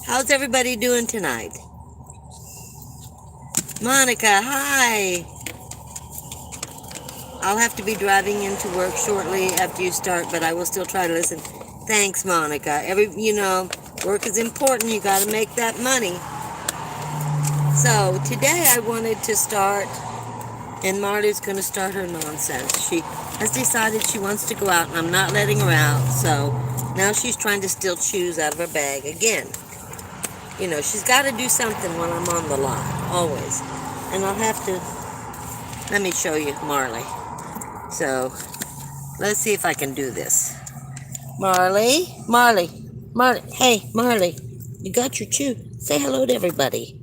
How's everybody doing tonight? Monica, hi. I'll have to be driving into work shortly after you start, but I will still try to listen. Thanks, Monica. Work is important. You got to make that money. So today I wanted to start, and Marty's going to start her nonsense. She has decided she wants to go out, and I'm not letting her out. So now she's trying to steal shoes out of her bag again. She's got to do something when I'm on the line, always. And I'll have to, let me show you Marley. So, let's see if I can do this. Marley, hey, Marley, you got your chew. Say hello to everybody.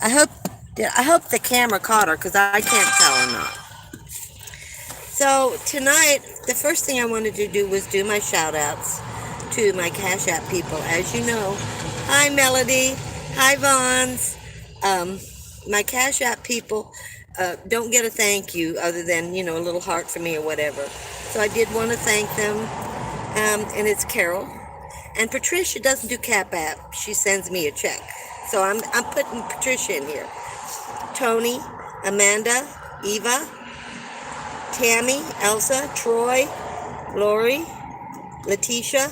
I hope the camera caught her, because I can't tell or not. So, tonight, the first thing I wanted to do was do my shout-outs to my Cash App people. As you know, hi, Melody. Hi, Vons. My Cash App people don't get a thank you other than, a little heart for me or whatever. So I did want to thank them. And it's Carol. And Patricia doesn't do Cap App. She sends me a check. So I'm putting Patricia in here. Tony, Amanda, Eva, Tammy, Elsa, Troy, Lori, Letitia,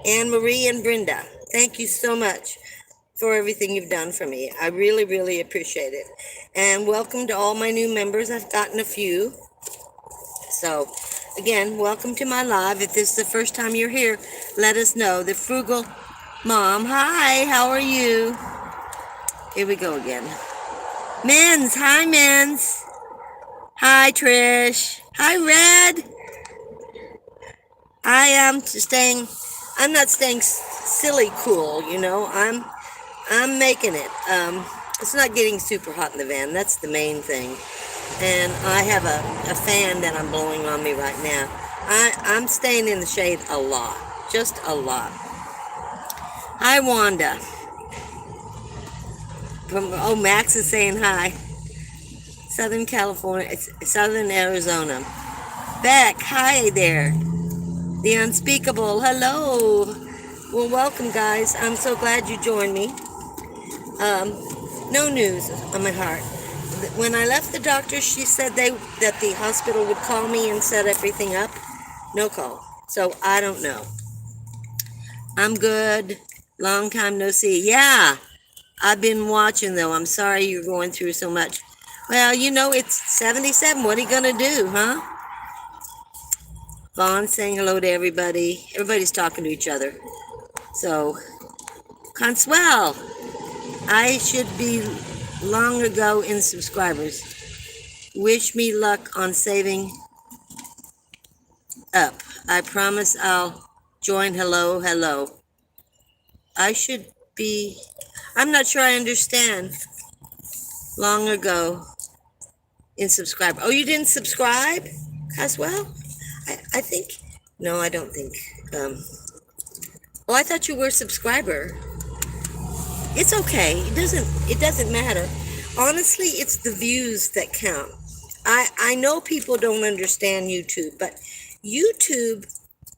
Anne Marie, and Brenda. Thank you so much for everything you've done for me. I really, really appreciate it. And welcome to all my new members. I've gotten a few. So, again, welcome to my live. If this is the first time you're here, let us know. The Frugal Mom, hi, how are you? Here we go again. Men's, hi, Men's. Hi, Trish. Hi, Red. I'm not staying silly cool, I'm making it. It's not getting super hot in the van. That's the main thing. And I have a fan that I'm blowing on me right now. I'm staying in the shade a lot. Just a lot. Hi, Wanda. Max is saying hi. Southern California, Southern Arizona. Beck, hi there. The Unspeakable, hello. Well, welcome, guys. I'm so glad you joined me. No news on my heart. When I left the doctor, she said that the hospital would call me and set everything up. No call. So I don't know. I'm good. Long time no see. Yeah, I've been watching, though. I'm sorry you're going through so much. Well, it's 77. What are you going to do, huh? Vaughn saying hello to everybody. Everybody's talking to each other. So, Consuel, I should be long ago in subscribers. Wish me luck on saving up. I promise I'll join. Hello, hello. I'm not sure I understand. Long ago in subscriber. Oh, you didn't subscribe, Consuel? I think, no, I don't think. I thought you were a subscriber. It's okay. It doesn't matter. Honestly, it's the views that count. I know people don't understand YouTube, but YouTube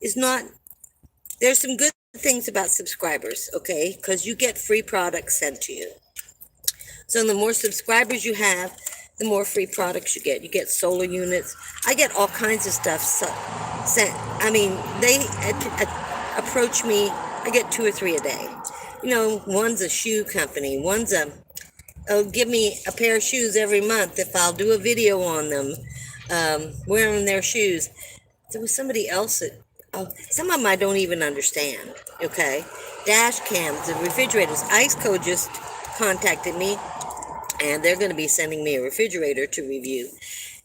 is not, there's some good things about subscribers, okay? Because you get free products sent to you. So the more subscribers you have, the more free products you get. You get solar units. I get all kinds of stuff sent. They approach me. I get 2 or 3 a day. One's a shoe company. One's give me a pair of shoes every month if I'll do a video on them, wearing their shoes. There was somebody else some of them I don't even understand, okay? Dash cams, the refrigerators. Iceco just contacted me, and they're going to be sending me a refrigerator to review.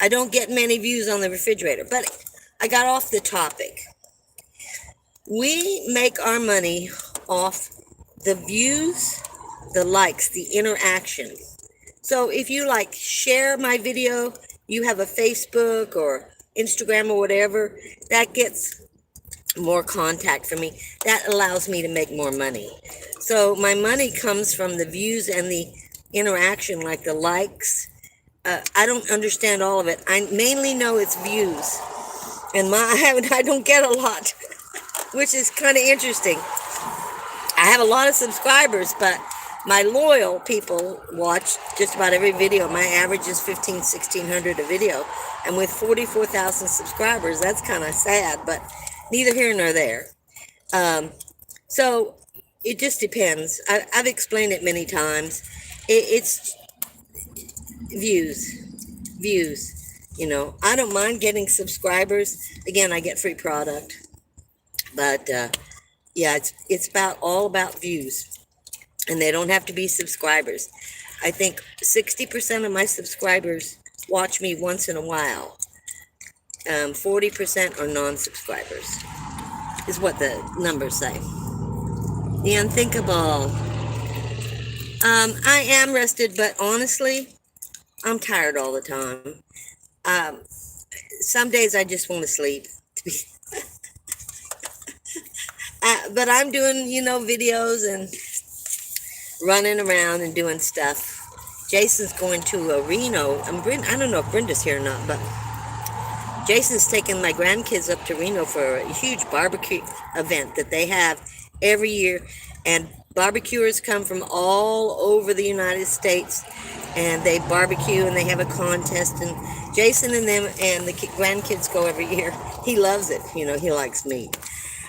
I don't get many views on the refrigerator, but I got off the topic. We make our money off the views, the likes, the interaction. So if you share my video, you have a Facebook or Instagram or whatever, that gets more contact for me. That allows me to make more money. So my money comes from the views and the interaction, like the likes. I don't understand all of it. I mainly know it's views, and I don't get a lot, which is kind of interesting. I I have a lot of subscribers, but my loyal people watch just about every video. My average is 1,600 a video. And with 44,000 subscribers, that's kind of sad, but neither here nor there. So it just depends. I've explained it many times. It's views. You know, I don't mind getting subscribers. Again, I get free product. But yeah, it's all about views. And they don't have to be subscribers. I think 60% of my subscribers watch me once in a while. 40% are non-subscribers, is what the numbers say. The unthinkable. I am rested, but honestly, I'm tired all the time. Some days I just want to sleep. But I'm doing, videos and running around and doing stuff. Jason's going to Reno. I don't know if Brenda's here or not, but Jason's taking my grandkids up to Reno for a huge barbecue event that they have every year. And barbecuers come from all over the United States, and they barbecue and they have a contest. And Jason and them and the grandkids go every year. He loves it. He likes meat.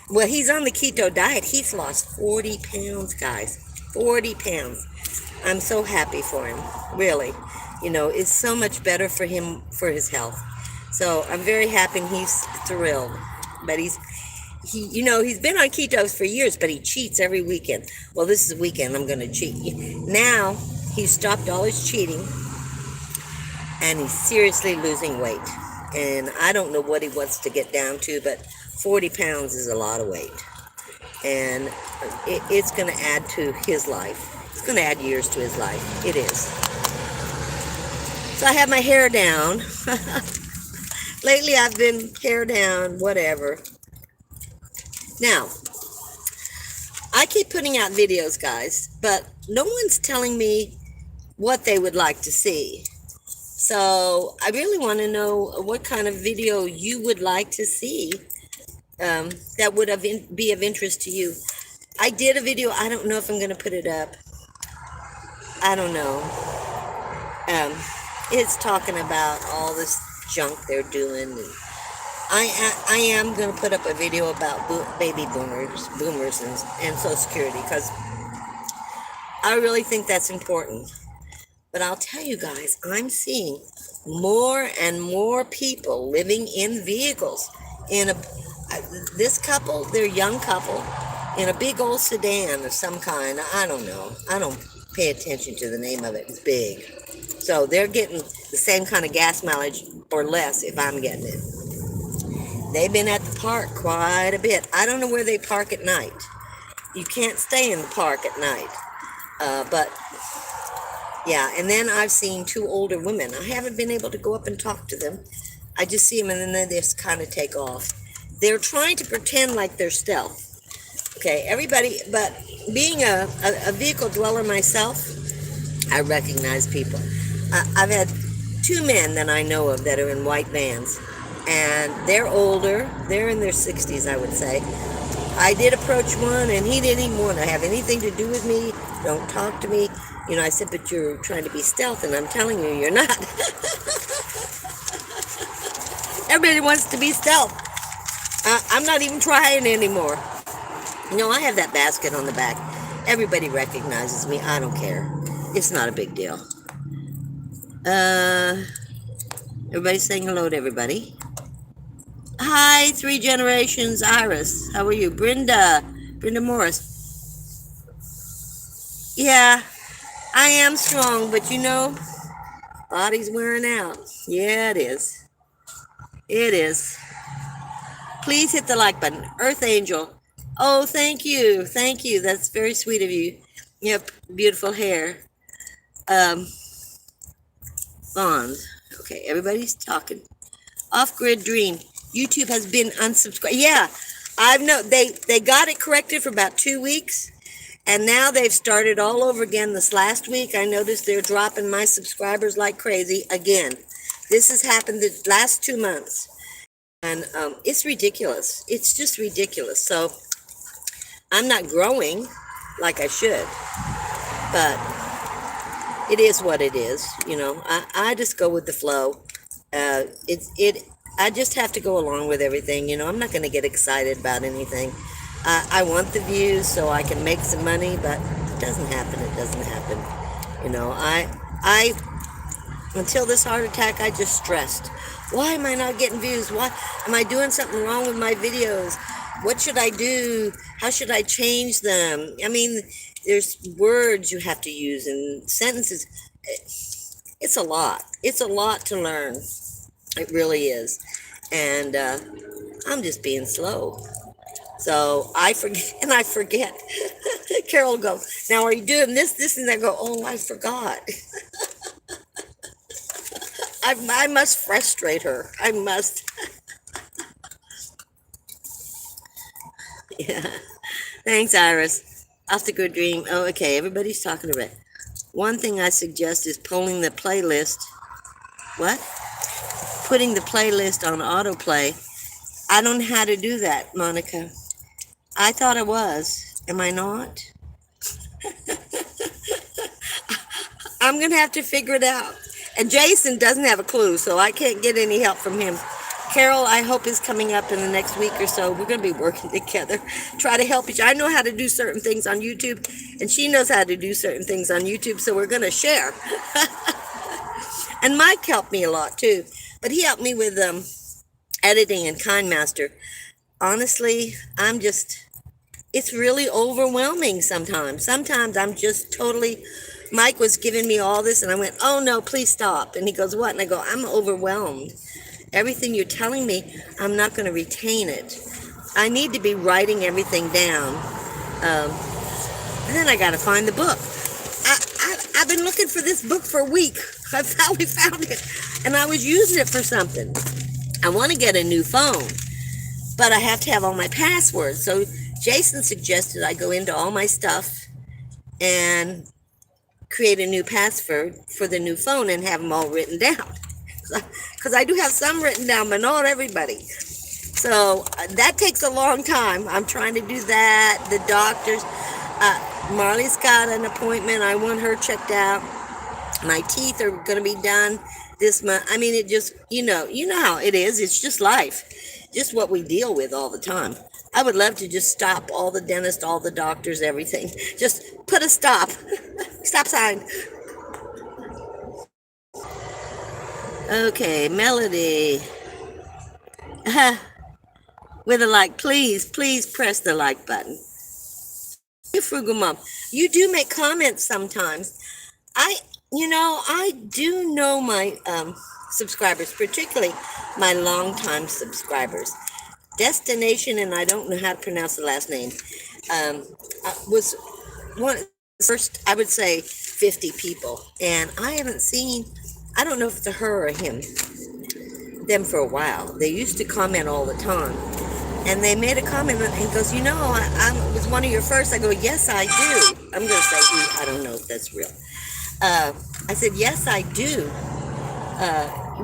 Well, he's on the keto diet. He's lost 40 pounds, guys. 40 pounds. I'm so happy for him, really. It's so much better for him, for his health. So I'm very happy and he's thrilled. But he's been on ketos for years, but he cheats every weekend. Well, this is a weekend I'm going to cheat. Now he's stopped all his cheating and he's seriously losing weight. And I don't know what he wants to get down to, but 40 pounds is a lot of weight. And it's going to add to his life. It's going to add years to his life. It is. So I have my hair down. Lately I've been hair down, whatever. Now, I keep putting out videos, guys, but no one's telling me what they would like to see. So I really want to know what kind of video you would like to see that would be of interest to you. I did a video. I don't know if I'm going to put it up. I don't know. It's talking about all this junk they're doing. And I am going to put up a video about baby boomers and Social Security, because I really think that's important. But I'll tell you guys, I'm seeing more and more people living in vehicles. This couple, they're a young couple, in a big old sedan of some kind. I don't know. I don't pay attention to the name of it. It's big. So they're getting the same kind of gas mileage or less if I'm getting it. They've been at the park quite a bit. I don't know where they park at night. You can't stay in the park at night. But yeah, and then I've seen two older women. I haven't been able to go up and talk to them. I just see them and then they just kind of take off. They're trying to pretend like they're stealth. Okay, everybody, but being a vehicle dweller myself, I recognize people. I've had two men that I know of that are in white vans, and they're older. They're in their 60s, I would say. I did approach one, and he didn't even want to have anything to do with me. Don't talk to me. I said, but you're trying to be stealth, and I'm telling you, you're not. Everybody wants to be stealth. I'm not even trying anymore. I have that basket on the back. Everybody recognizes me. I don't care. It's not a big deal. Everybody's saying hello to everybody. Hi, 3 Generations, Iris. How are you? Brenda Morris. Yeah, I am strong, but body's wearing out. Yeah, it is. It is. Please hit the like button. Earth Angel. Oh, thank you. Thank you. That's very sweet of you. You have beautiful hair. Bond. Okay, everybody's talking. Off-Grid Dream. YouTube has been unsubscribed. Yeah, they got it corrected for about 2 weeks, and now they've started all over again. This last week, I noticed they're dropping my subscribers like crazy again. This has happened the last 2 months, and it's ridiculous. It's just ridiculous. So I'm not growing. like I should. But it is what it is, you know. I just go with the flow. I just have to go along with everything, you know. I'm not going to get excited about anything. I want the views so I can make some money, but it doesn't happen. It doesn't happen. You know, I until this heart attack, I just stressed. Why am I not getting views? Why am I doing something wrong with my videos? What should I do? How should I change them? I mean, there's words you have to use and sentences. It's a lot. It's a lot to learn. It really is. And I'm just being slow. So I forget, and I forget. Carol will go, now are you doing this, and I go, oh, I forgot. I must frustrate her. I must. Yeah. Thanks, Iris. Off the good dream. Oh, okay. Everybody's talking about it. One thing I suggest is pulling the playlist. What? Putting the playlist on autoplay. I don't know how to do that, Monica. I thought I was. Am I not? I'm going to have to figure it out. And Jason doesn't have a clue, so I can't get any help from him. Carol, I hope, is coming up in the next week or so. We're going to be working together. Try to help each other. I know how to do certain things on YouTube, and she knows how to do certain things on YouTube, so we're going to share. And Mike helped me a lot, too. But he helped me with editing and KindMaster. Honestly, it's really overwhelming sometimes. Sometimes I'm just totally... Mike was giving me all this, and I went, oh, no, please stop. And he goes, what? And I go, I'm overwhelmed. Everything you're telling me, I'm not going to retain it. I need to be writing everything down. And then I got to find the book. I've been looking for this book for a week. I finally found it, and I was using it for something. I want to get a new phone, but I have to have all my passwords. So Jason suggested I go into all my stuff and create a new password for the new phone and have them all written down. Because I do have some written down, but not everybody. So that takes a long time. I'm trying to do that. The doctors, Marley's got an appointment. I want her checked out. My teeth are going to be done this month. I mean, it just, you know how it is. It's just life. Just what we deal with all the time. I would love to just stop all the dentists, all the doctors, everything. Just put a stop. Stop sign. Okay, Melody. With a like, please press the like button. You frugal mom. You do make comments sometimes. I do know my subscribers, particularly my longtime subscribers. Destination, and I don't know how to pronounce the last name, was one first, I would say 50 people. And I haven't seen, I don't know if it's a her or him, them for a while. They used to comment all the time. And they made a comment and goes, I was one of your first. I go, yes, I do. I'm going to say he. I don't know if that's real. I said, yes, I do.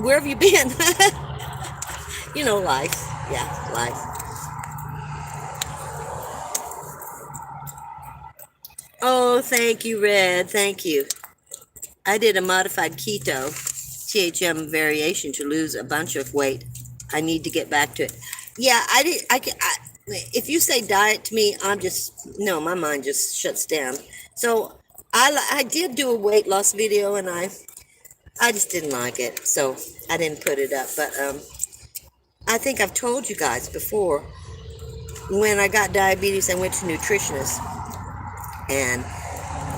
Where have you been? Life. Yeah, life. Oh, thank you, Red. Thank you. I did a modified keto THM variation to lose a bunch of weight. I need to get back to it. Yeah, if you say diet to me, my mind just shuts down. So I did do a weight loss video, and I just didn't like it, so I didn't put it up. But I think I've told you guys before, when I got diabetes, I went to nutritionist, and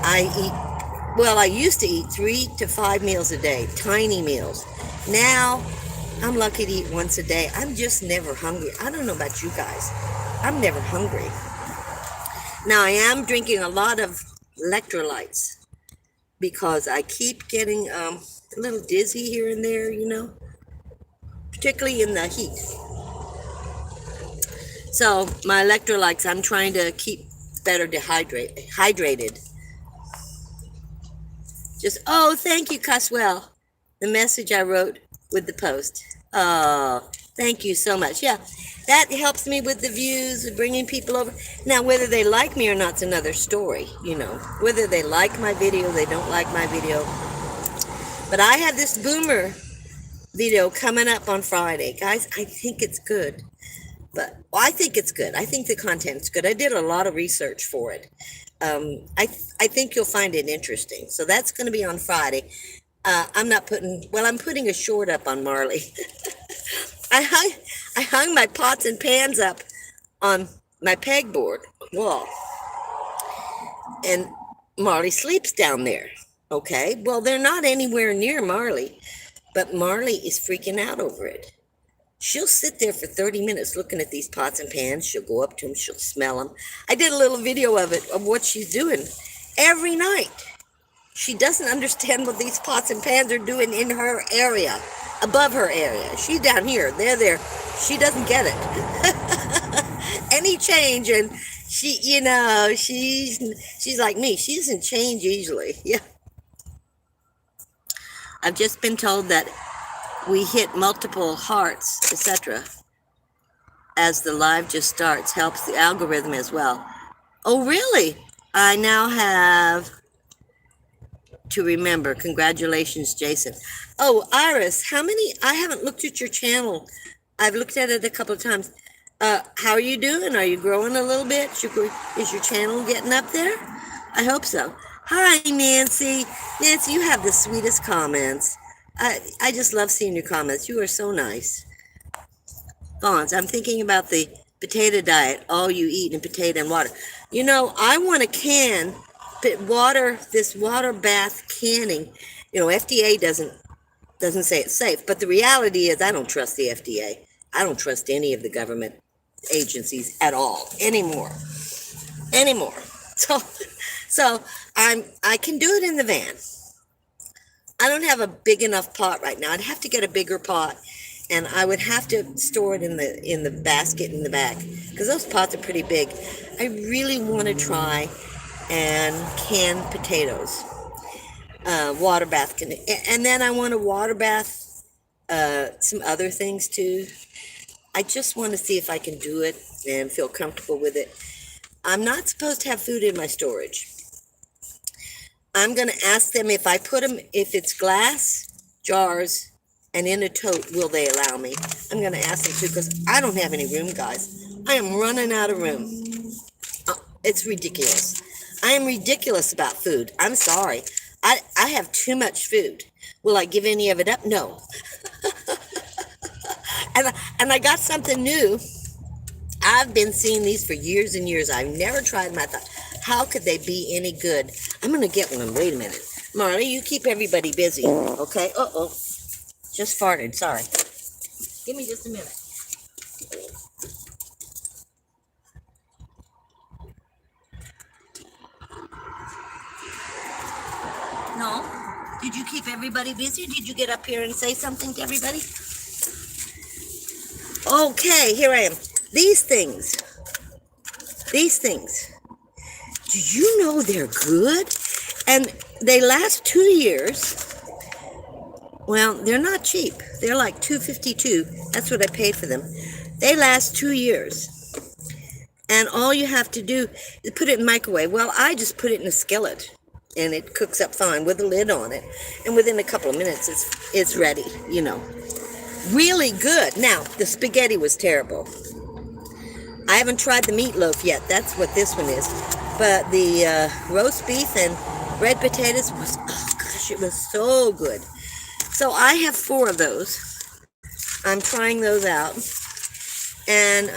I used to eat 3 to 5 meals a day, tiny meals. Now, I'm lucky to eat once a day. I'm just never hungry. I don't know about you guys. I'm never hungry. Now, I am drinking a lot of electrolytes because I keep getting a little dizzy here and there, particularly in the heat. So, my electrolytes, I'm trying to keep better hydrated. Thank you, Cuswell. The message I wrote with the post. Oh, Thank you so much. Yeah, that helps me with the views, bringing people over. Now, whether they like me or not's another story, you know. Whether they like my video, they don't like my video. But I have this boomer video coming up on Friday. Guys, I think it's good. But I think it's good. I think the content's good. I did a lot of research for it. I think you'll find it interesting. So that's going to be on Friday. I'm putting a short up on Marley. I hung my pots and pans up on my pegboard wall, and Marley sleeps down there. Okay, well, they're not anywhere near Marley, but Marley is freaking out over it. She'll sit there for 30 minutes looking at these pots and pans. She'll go up to them, she'll smell them. I did a little video of it, of what she's doing every night. She doesn't understand what these pots and pans are doing in her area, above her area. She's down here, they're there. She doesn't get it. Any change, and she, you know, she's like me. She doesn't change easily. Yeah. I've just been told that we hit multiple hearts, etc. as the live just starts. Helps the algorithm as well. Oh, really? I now have to remember. Congratulations, Jason. Oh, Iris, how many? I haven't looked at your channel. I've looked at it a couple of times. How are you doing? Are you growing a little bit? Is your channel getting up there? I hope so. Hi, Nancy. Nancy, you have the sweetest comments. I just love seeing your comments. You are so nice. Vons, I'm thinking about the potato diet. All you eat in potato and water. You know, I want to can water, this water bath canning. You know, FDA doesn't say it's safe, but the reality is I don't trust the FDA. I don't trust any of the government agencies at all anymore. So I can do it in the van. I don't have a big enough pot right now. I'd have to get a bigger pot, and I would have to store it in the basket in the back, because those pots are pretty big. I really want to try and can potatoes, water bath, and then I want to water bath some other things too. I just want to see if I can do it and feel comfortable with it. I'm not supposed to have food in my storage. I'm going to ask them if I put them, if it's glass jars and in a tote, will they allow me? I'm going to ask them to, because I don't have any room, guys. I am running out of room. Oh, it's ridiculous. I am ridiculous about food. I'm sorry. I have too much food. Will I give any of it up? No. And I got something new. I've been seeing these for years and years. I've never tried them. I thought, how could they be any good? I'm going to get one. Wait a minute. Marley, you keep everybody busy, okay? Uh-oh. Just farted. Sorry. Give me just a minute. No? Did you keep everybody busy? Did you get up here and say something to everybody? Okay, here I am. These things. Do you know they're good? And they last 2 years. Well, they're not cheap. They're like $2.52. That's what I paid for them. They last 2 years. And all you have to do is put it in the microwave. Well, I just put it in a skillet, and it cooks up fine with a lid on it. And within a couple of minutes, it's ready, you know. Really good. Now, the spaghetti was terrible. I haven't tried the meatloaf yet. That's what this one is. But the roast beef and red potatoes was, oh gosh, it was so good. So I have 4 of those. I'm trying those out. And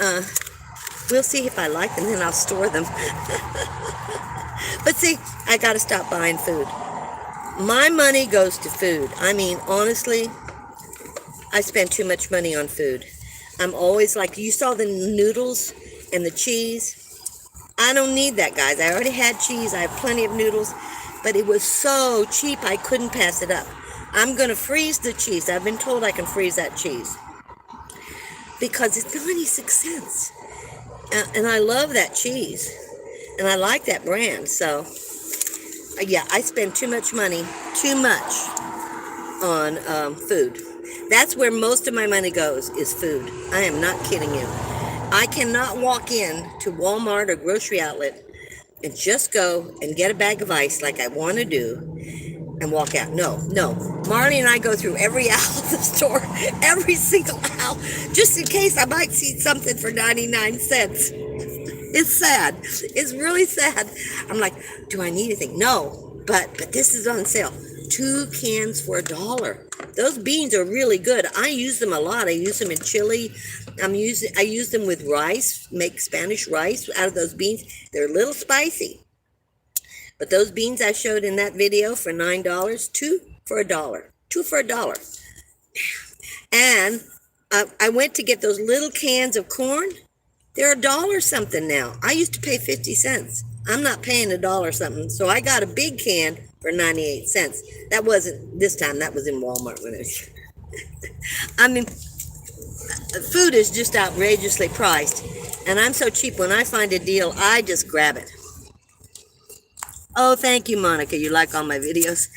we'll see if I like them, then I'll store them. But see, I got to stop buying food. My money goes to food. I mean, honestly, I spend too much money on food. I'm always like, you saw the noodles and the cheese. I don't need that, guys. I already had cheese. I have plenty of noodles. But it was so cheap, I couldn't pass it up. I'm going to freeze the cheese. I've been told I can freeze that cheese, because it's 96 cents. And I love that cheese. And I like that brand. So, yeah, I spend too much money, on food. That's where most of my money goes, is food. I am not kidding you. I cannot walk in to Walmart or grocery outlet and just go and get a bag of ice like I want to do and walk out. No, no. Marley and I go through every aisle of the store, every single aisle, just in case I might see something for 99 cents. It's sad. It's really sad. I'm like, do I need anything? No, but this is on sale. 2 cans for $1. Those beans are really good. I use them a lot. I use them in chili. I use them with rice, make Spanish rice out of those beans. They're a little spicy. But those beans I showed in that video for $9, 2 for $1. 2 for $1. And I went to get those little cans of corn. They're $1 something now. I used to pay 50 cents. I'm not paying $1 something. So I got a big can for 98 cents. That wasn't this time. That was in Walmart when it was. I mean, food is just outrageously priced. And I'm so cheap. When I find a deal, I just grab it. Oh, thank you, Monica. You like all my videos.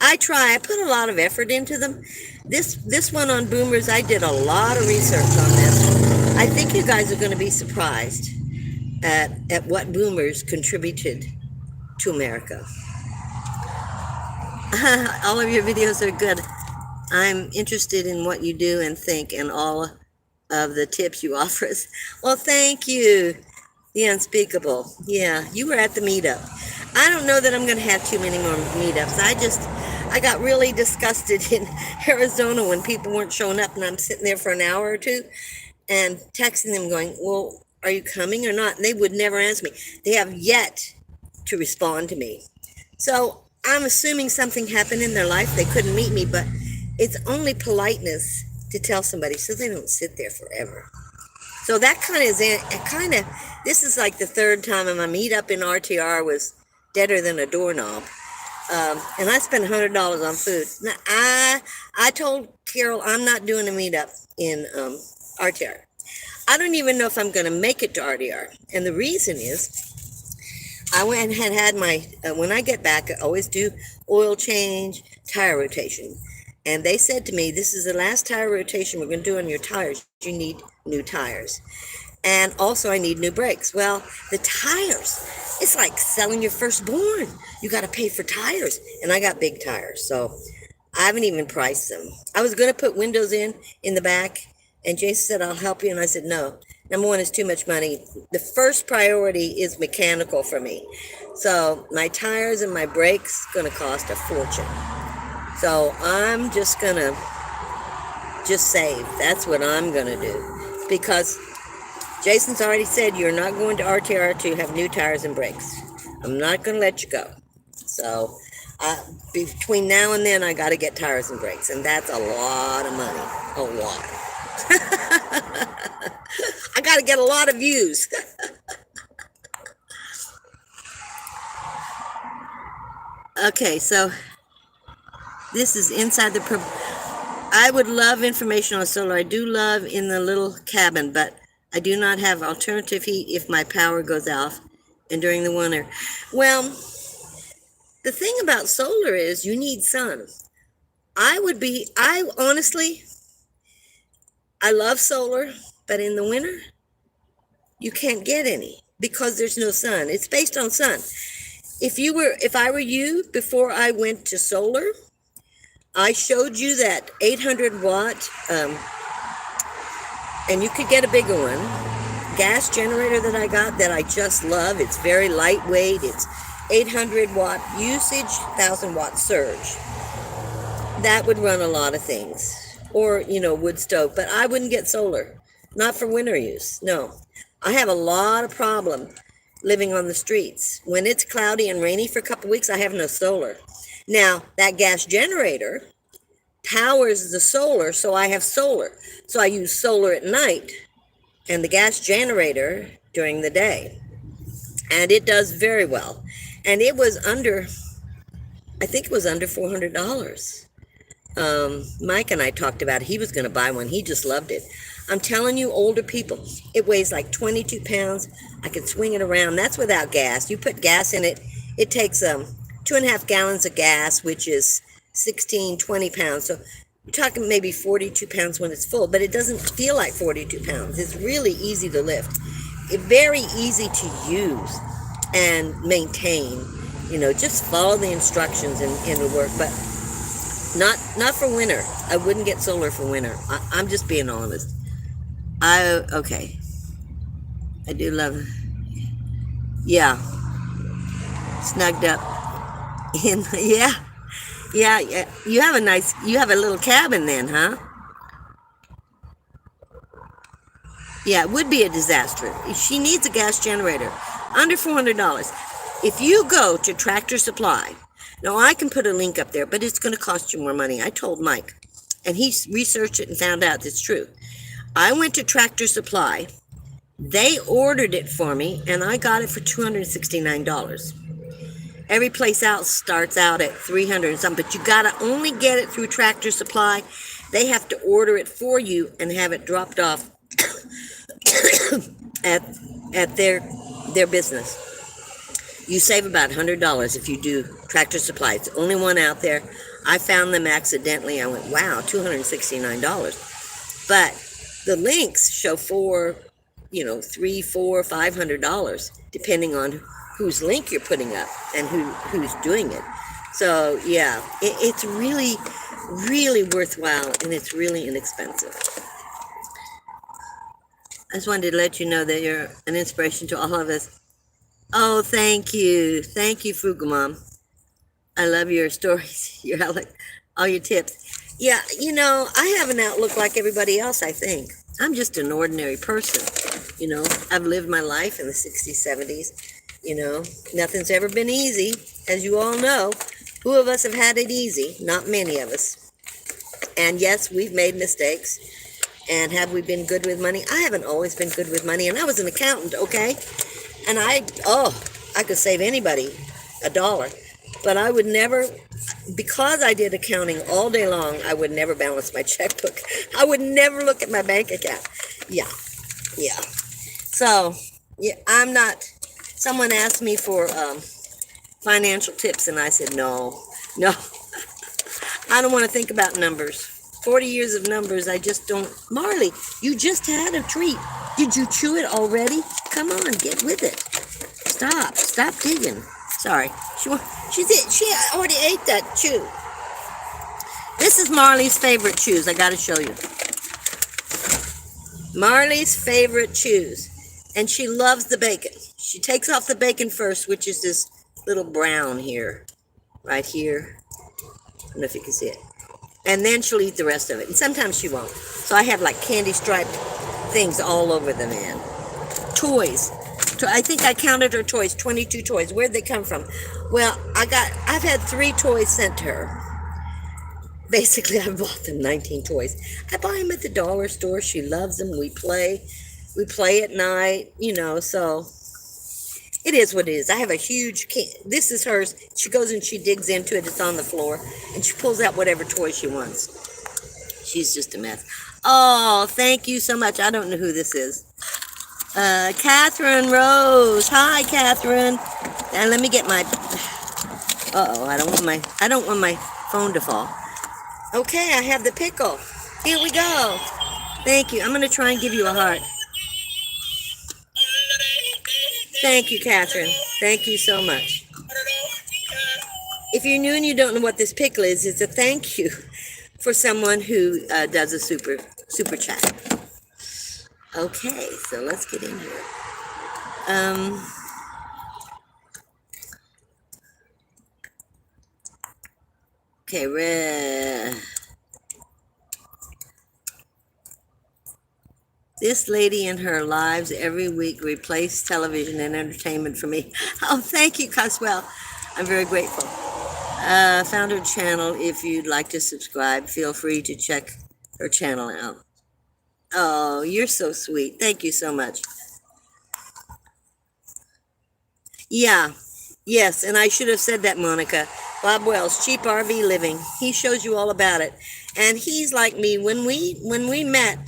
I put a lot of effort into them. This one on boomers, I did a lot of research on this. I think you guys are going to be surprised at what boomers contributed to America. All of your videos are good. I'm interested in what you do and think and all of the tips you offer us. Well, thank you. The unspeakable. Yeah, you were at the meetup. I don't know that I'm going to have too many more meetups. I got really disgusted in Arizona when people weren't showing up, and I'm sitting there for an hour or two and texting them going, well, are you coming or not? And they would never answer me. They have yet to respond to me. So I'm assuming something happened in their life. They couldn't meet me, but it's only politeness to tell somebody so they don't sit there forever. So that this is like the third time my meetup in RTR was deader than a doorknob. And I spent $100 on food. Now, I told Carol I'm not doing a meetup in RTR. I don't even know if I'm going to make it to RTR. And the reason is I went and had my, when I get back, I always do oil change, tire rotation. And they said to me, this is the last tire rotation we're going to do on your tires. You need new tires. And also I need new brakes. Well, the tires, it's like selling your firstborn. You got to pay for tires. And I got big tires, so I haven't even priced them. I was going to put windows in the back, and Jason said, I'll help you. And I said, no. Number one is too much money. The first priority is mechanical for me. So my tires and my brakes going to cost a fortune. So I'm just going to save. That's what I'm going to do. Because Jason's already said you're not going to RTR to have new tires and brakes. I'm not going to let you go. So between now and then, I got to get tires and brakes. And that's a lot of money. A lot. I got to get a lot of views. Okay, so this is inside the... I would love information on solar. I do love in the little cabin, but I do not have alternative heat if my power goes off and during the winter. Well, the thing about solar is you need sun. I honestly, I love solar, but in the winter, you can't get any because there's no sun. It's based on sun. If I were you, before I went to solar, I showed you that 800 watt, and you could get a bigger one, gas generator that I got that I just love. It's very lightweight. It's 800 watt usage, 1000 watt surge. That would run a lot of things. Or, wood stove. But I wouldn't get solar. Not for winter use. No. I have a lot of problem living on the streets. When it's cloudy and rainy for a couple weeks, I have no solar. Now, that gas generator powers the solar, so I have solar. So I use solar at night and the gas generator during the day. And it does very well. And it was I think it was under $400. Mike and I talked about it. He was going to buy one. He just loved it. I'm telling you, older people, it weighs like 22 pounds. I can swing it around. That's without gas. You put gas in it, it takes 2.5 gallons of gas, which is 20 pounds. So You're talking maybe 42 pounds when it's full, but it doesn't feel like 42 pounds. It's really easy to lift. It's very easy to use and maintain. You know, just follow the instructions and it'll work. But not for winter. I wouldn't get solar for winter. I'm just being honest. Okay. I do love it. Yeah. Snugged up. Yeah. Yeah. You have a little cabin then, huh? Yeah, it would be a disaster. She needs a gas generator. Under $400. If you go to Tractor Supply, now I can put a link up there, but it's going to cost you more money. I told Mike, and he researched it and found out it's true. I went to Tractor Supply. They ordered it for me, and I got it for $269. Every place else starts out at $300 and something, but you got to only get it through Tractor Supply. They have to order it for you and have it dropped off at their business. You save about $100 if you do Tractor Supply. It's the only one out there. I found them accidentally. I went, wow, $269. But the links show $300, $400, $500, depending on whose link you're putting up and who's doing it. So yeah, it's really, really worthwhile, and it's really inexpensive. I just wanted to let you know that you're an inspiration to all of us. Oh, thank you. Thank you, Fugamom. I love your stories, all your tips. Yeah, I have an outlook like everybody else, I think. I'm just an ordinary person. I've lived my life in the 60s, 70s. Nothing's ever been easy, as you all know. Who of us have had it easy? Not many of us. And yes, we've made mistakes. And have we been good with money? I haven't always been good with money, and I was an accountant, okay? And I could save anybody $1, but I would never, because I did accounting all day long, I would never balance my checkbook. I would never look at my bank account. Yeah. So, yeah, I'm not, someone asked me for financial tips, and I said, no, I don't want to think about numbers. 40 years of numbers, I just don't. Marley, you just had a treat. Did you chew it already? Come on, get with it. Stop digging. Sorry, she already ate that chew. This is Marley's favorite chews. I got to show you. Marley's favorite chews, and she loves the bacon. She takes off the bacon first, which is this little brown here, right here. I don't know if you can see it. And then she'll eat the rest of it. And sometimes she won't. So I have like candy striped things all over the man. Toys. I think I counted her toys, 22 toys. Where'd they come from? Well, I've had 3 toys sent to her. Basically, I bought them 19 toys. I buy them at the dollar store. She loves them. We play at night, so it is what it is. I have a huge this is hers. She goes and she digs into it. It's on the floor. And she pulls out whatever toy she wants. She's just a mess. Oh, thank you so much. I don't know who this is. Catherine Rose. Hi, Catherine. And let me get my... I don't want my phone to fall. Okay, I have the pickle. Here we go. Thank you. I'm going to try and give you a heart. Thank you, Catherine. Thank you so much. If you're new and you don't know what this pickle is, it's a thank you for someone who does a super chat. Okay, so let's get in here. Okay, this lady in her lives every week replace television and entertainment for me. Oh, thank you, Coswell. I'm very grateful. Found her channel. If you'd like to subscribe, feel free to check her channel out. Oh, you're so sweet. Thank you so much. Yeah. Yes, and I should have said that, Monica. Bob Wells, Cheap RV Living. He shows you all about it. And he's like me. When we met,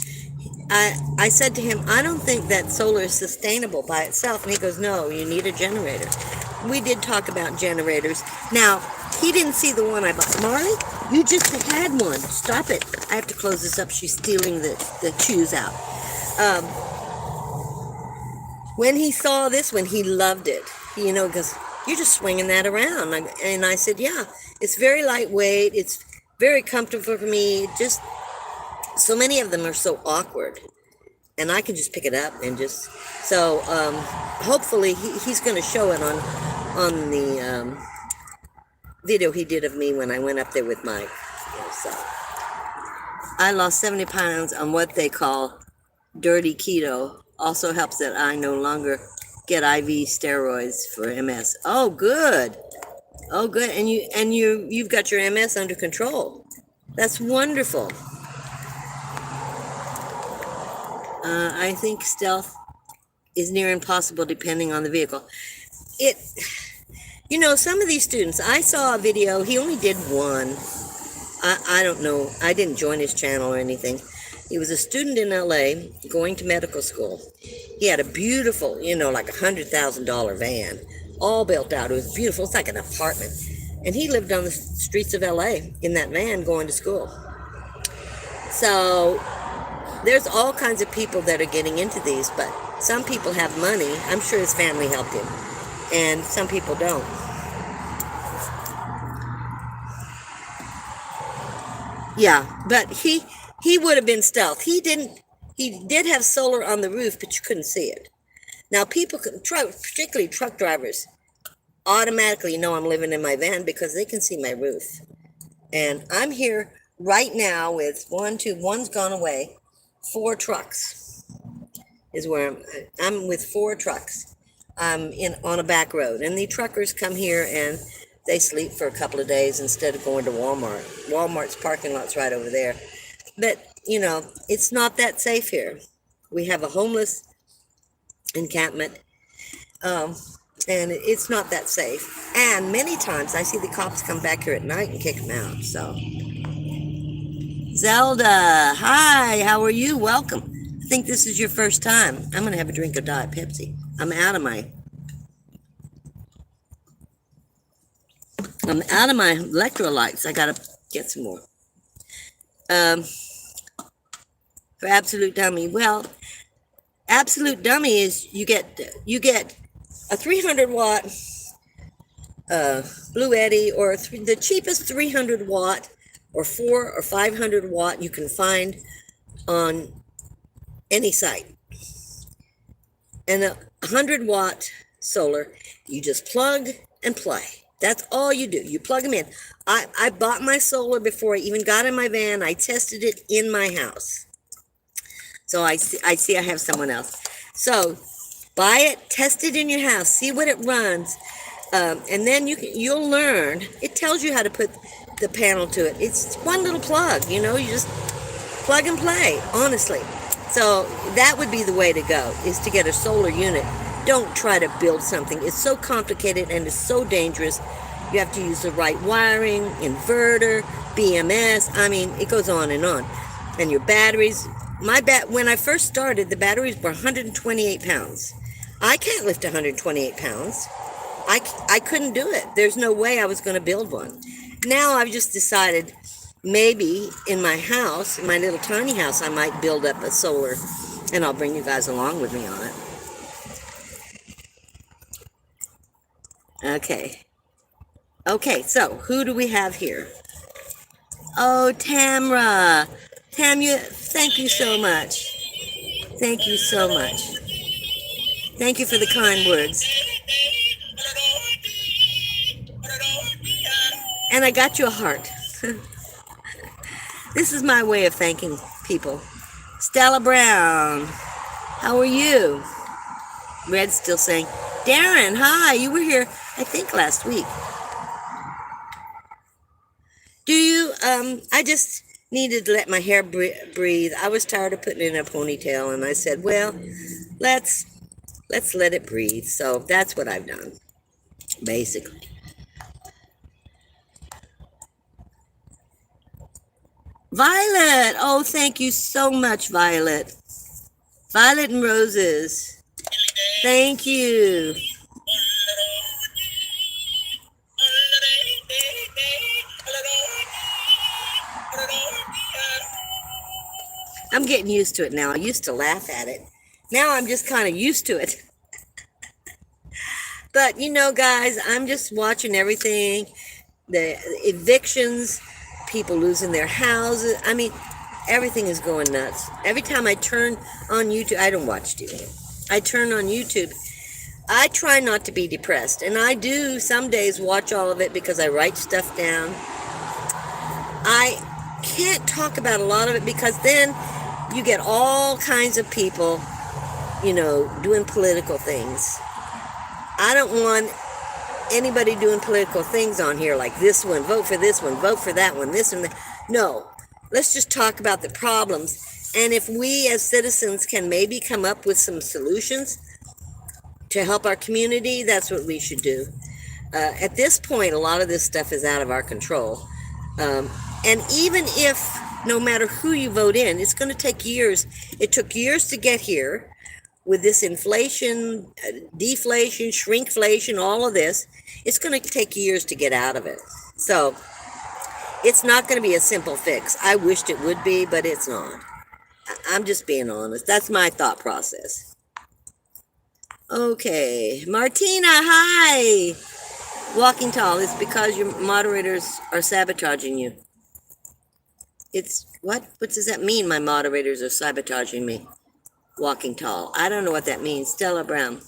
I said to him, I don't think that solar is sustainable by itself. And he goes, no, you need a generator. We did talk about generators. Now, he didn't see the one I bought. Marley, You just had one. Stop it. I have to close this up. She's stealing the chews out. Um, when he saw this one, he loved it. You know, because you're just swinging that around. And I said, yeah, it's very lightweight. It's very comfortable for me. Just so many of them are so awkward. And I can just pick it up and just... So hopefully he's going to show it on the video he did of me when I went up there with Mike. So I lost 70 pounds on what they call dirty keto. Also helps that I no longer get IV steroids for MS. Oh, good. Oh, good. And you've got your MS under control. That's wonderful. I think stealth is near impossible depending on the vehicle. You know, some of these students, I saw a video, he only did one. I don't know, I didn't join his channel or anything. He was a student in L.A. going to medical school. He had a beautiful, you know, like $100,000 van, all built out. It was beautiful, it's like an apartment. And he lived on the streets of L.A. in that van going to school. So there's all kinds of people that are getting into these, but some people have money. I'm sure his family helped him. And some people don't. Yeah, but he would have been stealth. He did have solar on the roof, but you couldn't see it. Now people, particularly truck drivers, automatically know I'm living in my van because they can see my roof. And I'm here right now with one's gone away, 4 trucks is where I'm with 4 trucks. I'm on a back road, and the truckers come here and they sleep for a couple of days instead of going to Walmart. Walmart's parking lot's right over there. But, you know, it's not that safe here. We have a homeless encampment, and it's not that safe. And many times I see the cops come back here at night and kick them out. So, Zelda, hi, how are you? Welcome. I think this is your first time. I'm going to have a drink of Diet Pepsi. I'm out of my electrolytes. I got to get some more. For Absolute Dummy. Well, Absolute Dummy is you get a 300 watt Blue Eddy, or the cheapest 300 watt or 400 or 500 watt you can find on any site. And a 100 watt solar, you just plug and play. That's all you do. You plug them in. I bought my solar before I even got in my van. I tested it in my house. So I see I have someone else. So buy it, test it in your house, see what it runs, and then you'll learn. It tells you how to put the panel to it. It's one little plug, you know. You just plug and play, honestly. So that would be the way to go, is to get a solar unit. Don't try to build something. It's so complicated and it's so dangerous. You have to use the right wiring, inverter, BMS. I mean, it goes on. And your batteries. When I first started, the batteries were 128 pounds. I can't lift 128 pounds. I couldn't do it. There's no way I was going to build one. Now I've just decided maybe in my house, my little tiny house, I might build up a solar, and I'll bring you guys along with me on it. Okay, so who do we have here? Oh, Tamra. Thank you so much. Thank you so much. Thank you for the kind words. And I got you a heart. This is my way of thanking people. Stella Brown, how are you? Red's still saying, Darren, hi, you were here, I think, last week. Do you, I just needed to let my hair breathe. I was tired of putting it in a ponytail, and I said, well, let's let it breathe. So that's what I've done, basically. Violet, oh, thank you so much, Violet. Violet and Roses, thank you. I'm getting used to it now. I used to laugh at it. Now I'm just kind of used to it. But, you know, guys, I'm just watching everything. The evictions, people losing their houses. I mean, everything is going nuts. Every time I turn on YouTube, I don't watch TV. I turn on YouTube. I try not to be depressed. And I do some days watch all of it because I write stuff down. I can't talk about a lot of it because then you get all kinds of people, you know, doing political things. I don't want anybody doing political things on here like this one, vote for this one, vote for that one, this and that. No, let's just talk about the problems. And if we as citizens can maybe come up with some solutions to help our community, that's what we should do. At this point, a lot of this stuff is out of our control. And even if, no matter who you vote in, it's going to take years. It took years to get here. With this inflation, deflation, shrinkflation, all of this, it's going to take years to get out of it. So it's not going to be a simple fix. I wished it would be, but it's not. I'm just being honest. That's my thought process. Okay, Martina, hi. Walking tall is because your moderators are sabotaging you. It's what? What does that mean? My moderators are sabotaging me. Walking tall. I don't know what that means. Stella Brown.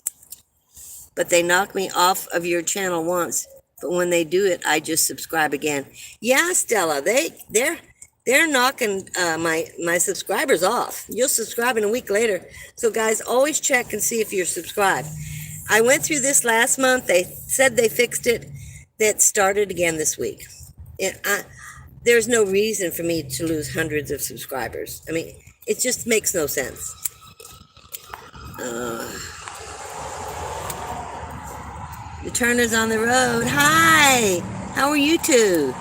But they knock me off of your channel once. But when they do it, I just subscribe again. Yeah, Stella, they're knocking my subscribers off. You'll subscribe in a week later. So guys, always check and see if you're subscribed. I went through this last month. They said they fixed it. That started again this week. There's no reason for me to lose hundreds of subscribers. I mean, it just makes no sense. The Turner's on the road. Hi! How are you two?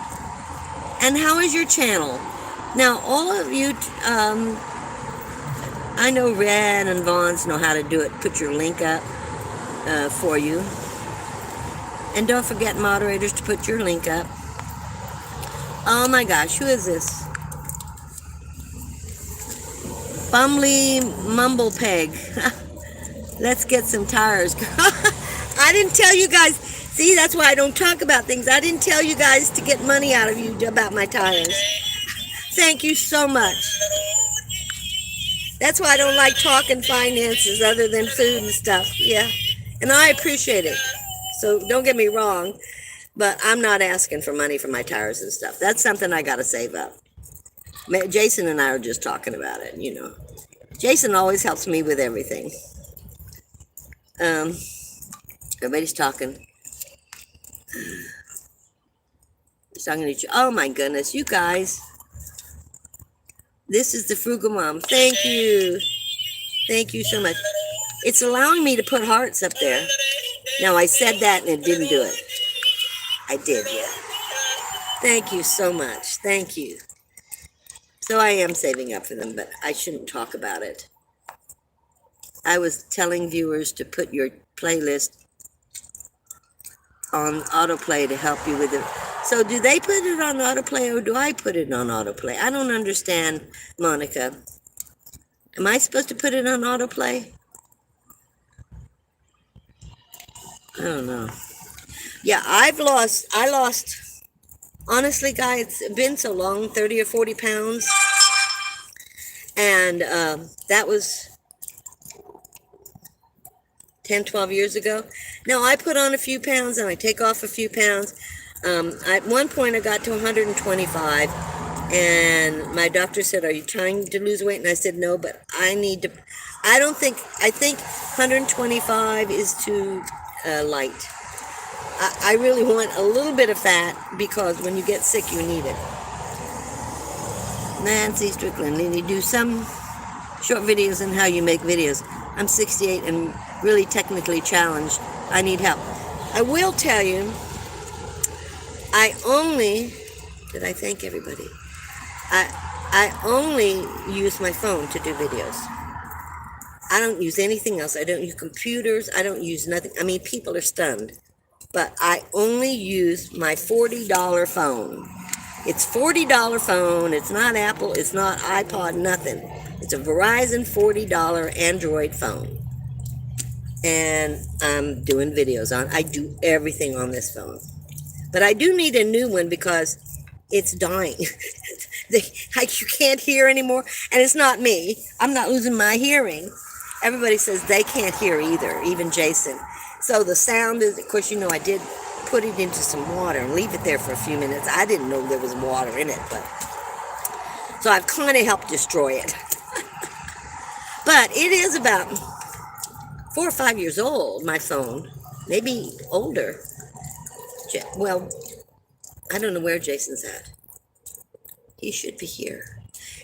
And how is your channel? Now, all of you, I know Red and Vaughn's know how to do it. Put your link up for you. And don't forget, moderators, to put your link up. Oh my gosh, who is this? Bumley Mumblepeg. Let's get some tires. I didn't tell you guys. See, that's why I don't talk about things. I didn't tell you guys to get money out of you about my tires. Thank you so much. That's why I don't like talking finances other than food and stuff. Yeah. And I appreciate it. So don't get me wrong. But I'm not asking for money for my tires and stuff. That's something I got to save up. Jason and I are just talking about it, you know. Jason always helps me with everything. Everybody's talking. He's talking to each other. Oh my goodness, you guys. This is the Frugal Mom. Thank you. Thank you so much. It's allowing me to put hearts up there. Now, I said that and it didn't do it. I did, yeah. Thank you so much. Thank you. So I am saving up for them, but I shouldn't talk about it. I was telling viewers to put your playlist on autoplay to help you with it. So do they put it on autoplay or do I put it on autoplay? I don't understand, Monica. Am I supposed to put it on autoplay? I don't know. Yeah, I lost, honestly, guys, it's been so long, 30 or 40 pounds. And that was 10, 12 years ago. Now, I put on a few pounds and I take off a few pounds. At one point, I got to 125. And my doctor said, are you trying to lose weight? And I said, no, but I need to, I think 125 is too light. I really want a little bit of fat because when you get sick, you need it. Nancy Strickland, Lindy, do some short videos on how you make videos. I'm 68 and really technically challenged. I need help. I will tell you, did I thank everybody? I only use my phone to do videos. I don't use anything else. I don't use computers. I don't use nothing. I mean, people are stunned. But I only use my $40 phone. It's $40 phone. It's not Apple. It's not iPod, nothing. It's a Verizon $40 Android phone. And I'm doing videos on. I do everything on this phone. But I do need a new one because it's dying. You can't hear anymore. And it's not me. I'm not losing my hearing. Everybody says they can't hear either, even Jason. So the sound is, of course, I did put it into some water and leave it there for a few minutes. I didn't know there was water in it, but so I've kind of helped destroy it. But it is about 4 or 5 years old, my phone, maybe older. Well, I don't know where Jason's at. He should be here.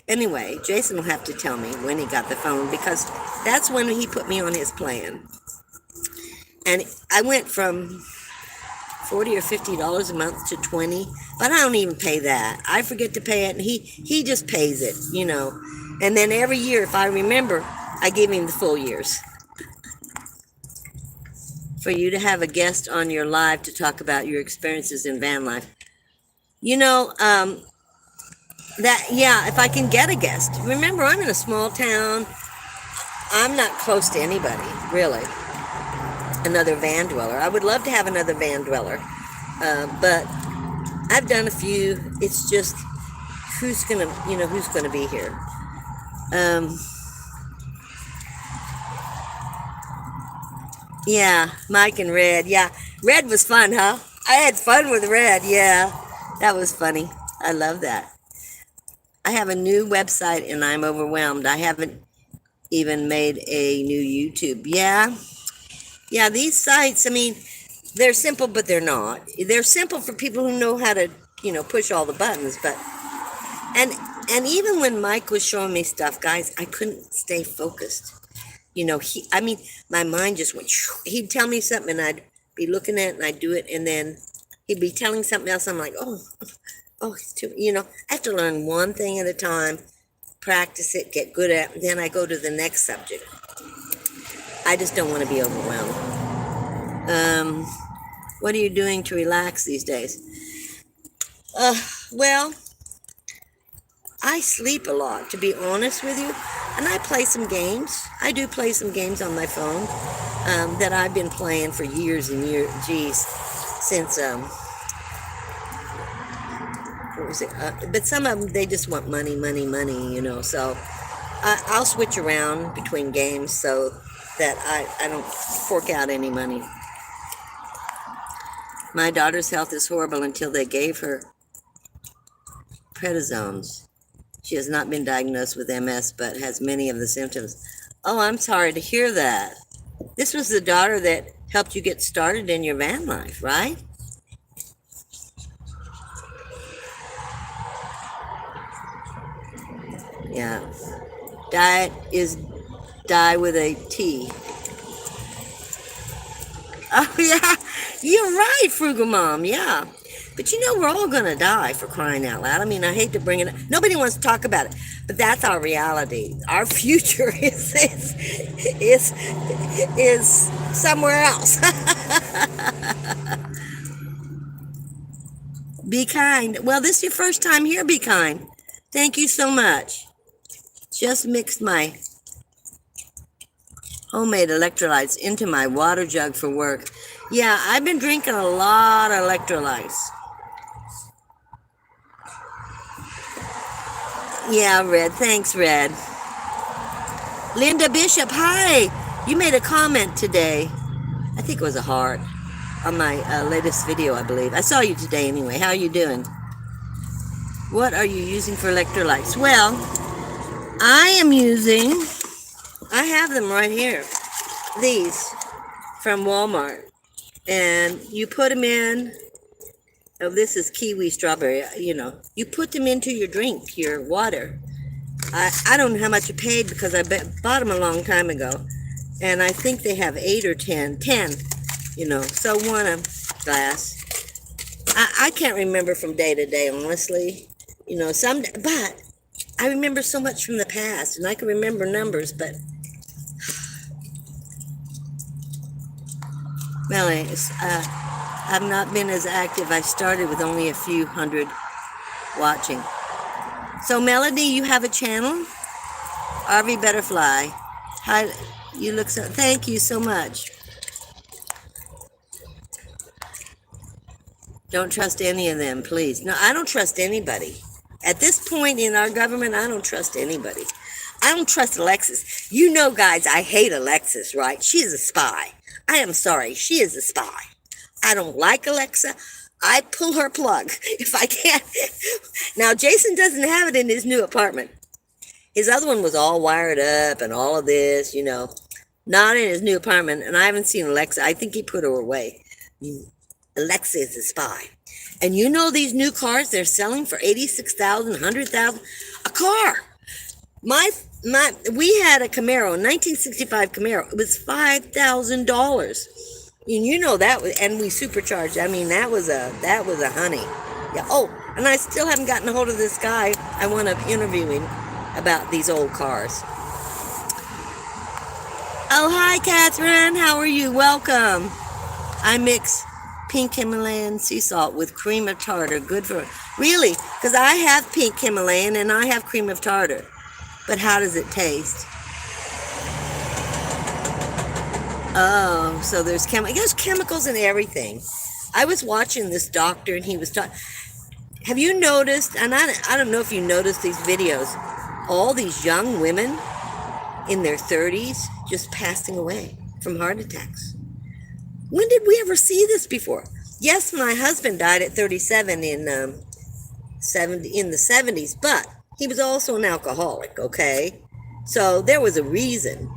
Anyway, Jason will have to tell me when he got the phone because that's when he put me on his plan. And I went from $40 or $50 a month to $20, but I don't even pay that. I forget to pay it, and he just pays it, And then every year, if I remember, I give him the full years. For you to have a guest on your live to talk about your experiences in van life. If I can get a guest. Remember, I'm in a small town. I'm not close to anybody, really. Another van dweller. I would love to have another van dweller. But I've done a few. It's just, who's gonna be here? Yeah, Mike and Red. Yeah, Red was fun, huh? I had fun with Red. Yeah, that was funny. I love that. I have a new website and I'm overwhelmed. I haven't even made a new YouTube. Yeah, these sites, they're simple, but they're not. They're simple for people who know how to, push all the buttons. But, and even when Mike was showing me stuff, guys, I couldn't stay focused. My mind just went, he'd tell me something and I'd be looking at it and I'd do it. And then he'd be telling something else. I'm like, it's too, I have to learn one thing at a time, practice it, get good at it, and then I go to the next subject. I just don't want to be overwhelmed. What are you doing to relax these days? Well, I sleep a lot, to be honest with you, and I play some games. I do play some games on my phone that I've been playing for years and years, since, what was it? But some of them, they just want money, so I'll switch around between games so that I don't fork out any money. My daughter's health is horrible until they gave her prednisones. She has not been diagnosed with MS, but has many of the symptoms. Oh, I'm sorry to hear that. This was the daughter that helped you get started in your van life, right? Yeah. Diet is die with a T. Oh, yeah. You're right, Frugal Mom. Yeah. But we're all going to die, for crying out loud. I hate to bring it up. Nobody wants to talk about it. But that's our reality. Our future is somewhere else. Be kind. Well, this is your first time here. Be kind. Thank you so much. Just mixed my homemade electrolytes into my water jug for work. Yeah, I've been drinking a lot of electrolytes. Yeah, Red. Thanks, Red. Linda Bishop, hi. You made a comment today. I think it was a heart on my latest video, I believe. I saw you today anyway. How are you doing? What are you using for electrolytes? Well, I have them right here. These from Walmart. And you put them in. Oh, this is kiwi strawberry. You put them into your drink, your water. I don't know how much I paid because I bought them a long time ago. And I think they have 8 or 10. 10, so one a glass. I can't remember from day to day, honestly. But I remember so much from the past, and I can remember numbers, but Melanie, I've not been as active. I started with only a few hundred watching. So, Melody, you have a channel? RV Butterfly. Hi, you look so, thank you so much. Don't trust any of them, please. No, I don't trust anybody. At this point in our government, I don't trust anybody. I don't trust Alexis. You know, guys, I hate Alexis, right? She is a spy. I am sorry. She is a spy. I don't like Alexa. I pull her plug if I can. Now, Jason doesn't have it in his new apartment. His other one was all wired up and all of this, you know. Not in his new apartment, and I haven't seen Alexa. I think he put her away. Alexa is a spy. And you know these new cars they're selling for $86,000, $100,000 a car. We had a Camaro, 1965 Camaro. It was $5,000. And you know that was, and we supercharged. I mean, that was a honey. Yeah. Oh, and I still haven't gotten a hold of this guy I want to interview him about these old cars. Oh, hi, Catherine. How are you? Welcome. I mix pink Himalayan sea salt with cream of tartar. Good for... Really? Because I have pink Himalayan and I have cream of tartar. But how does it taste? Oh, so there's chemicals in everything. I was watching this doctor and he was talking... Have you noticed, and I don't know if you noticed these videos, all these young women in their 30s just passing away from heart attacks? When did we ever see this before? Yes, my husband died at 37 in the 70s, but he was also an alcoholic, okay? So there was a reason.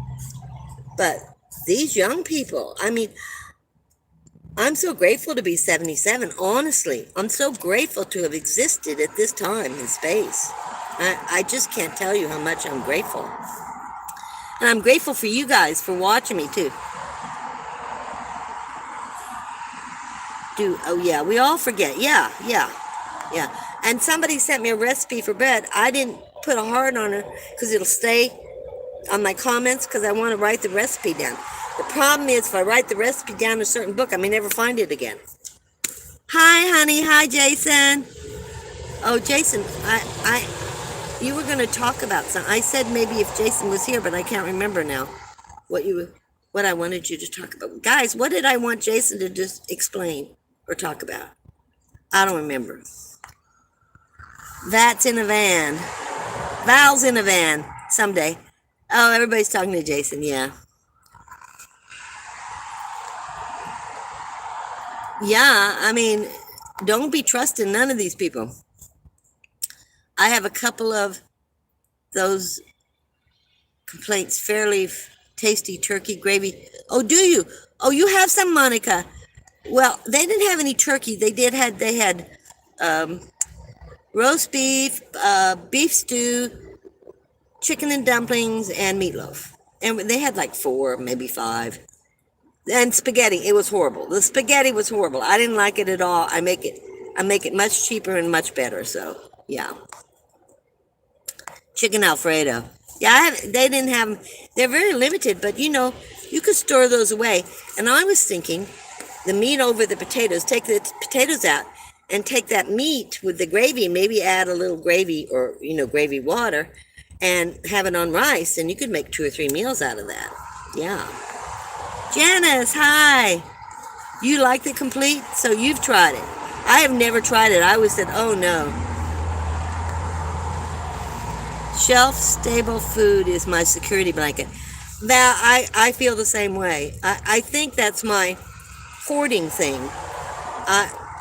But these young people, I mean, I'm so grateful to be 77, honestly. I'm so grateful to have existed at this time in space. I just can't tell you how much I'm grateful. And I'm grateful for you guys for watching me, too. Oh, yeah, we all forget. Yeah. And somebody sent me a recipe for bread. I didn't put a heart on it because it'll stay on my comments because I want to write the recipe down. The problem is if I write the recipe down in a certain book, I may never find it again. Hi, honey. Hi, Jason. Oh, Jason, you were going to talk about something. I said maybe if Jason was here, but I can't remember now what I wanted you to talk about. Guys, what did I want Jason to just explain or talk about? I don't remember. That's in a van. Val's in a van someday. Oh, everybody's talking to Jason, yeah. Yeah, I mean, don't be trusting none of these people. I have a couple of those complaints, fairly tasty turkey gravy. Oh, do you? Oh, you have some, Monica. Well, they didn't have any turkey. They had roast beef, beef stew, chicken and dumplings, and meatloaf. And they had like 4, maybe 5. And spaghetti. It was horrible. The spaghetti was horrible. I didn't like it at all. I make it much cheaper and much better. So, yeah. Chicken Alfredo. Yeah, they didn't have them. They're very limited, but you know, you could store those away. And I was thinking, the meat over the potatoes, take the potatoes out and take that meat with the gravy, maybe add a little gravy or, gravy water and have it on rice. And you could make 2 or 3 meals out of that. Yeah. Janice, hi. You like the complete? So you've tried it. I have never tried it. I always said, oh no. Shelf-stable food is my security blanket. Val, I feel the same way. I think that's my hoarding thing.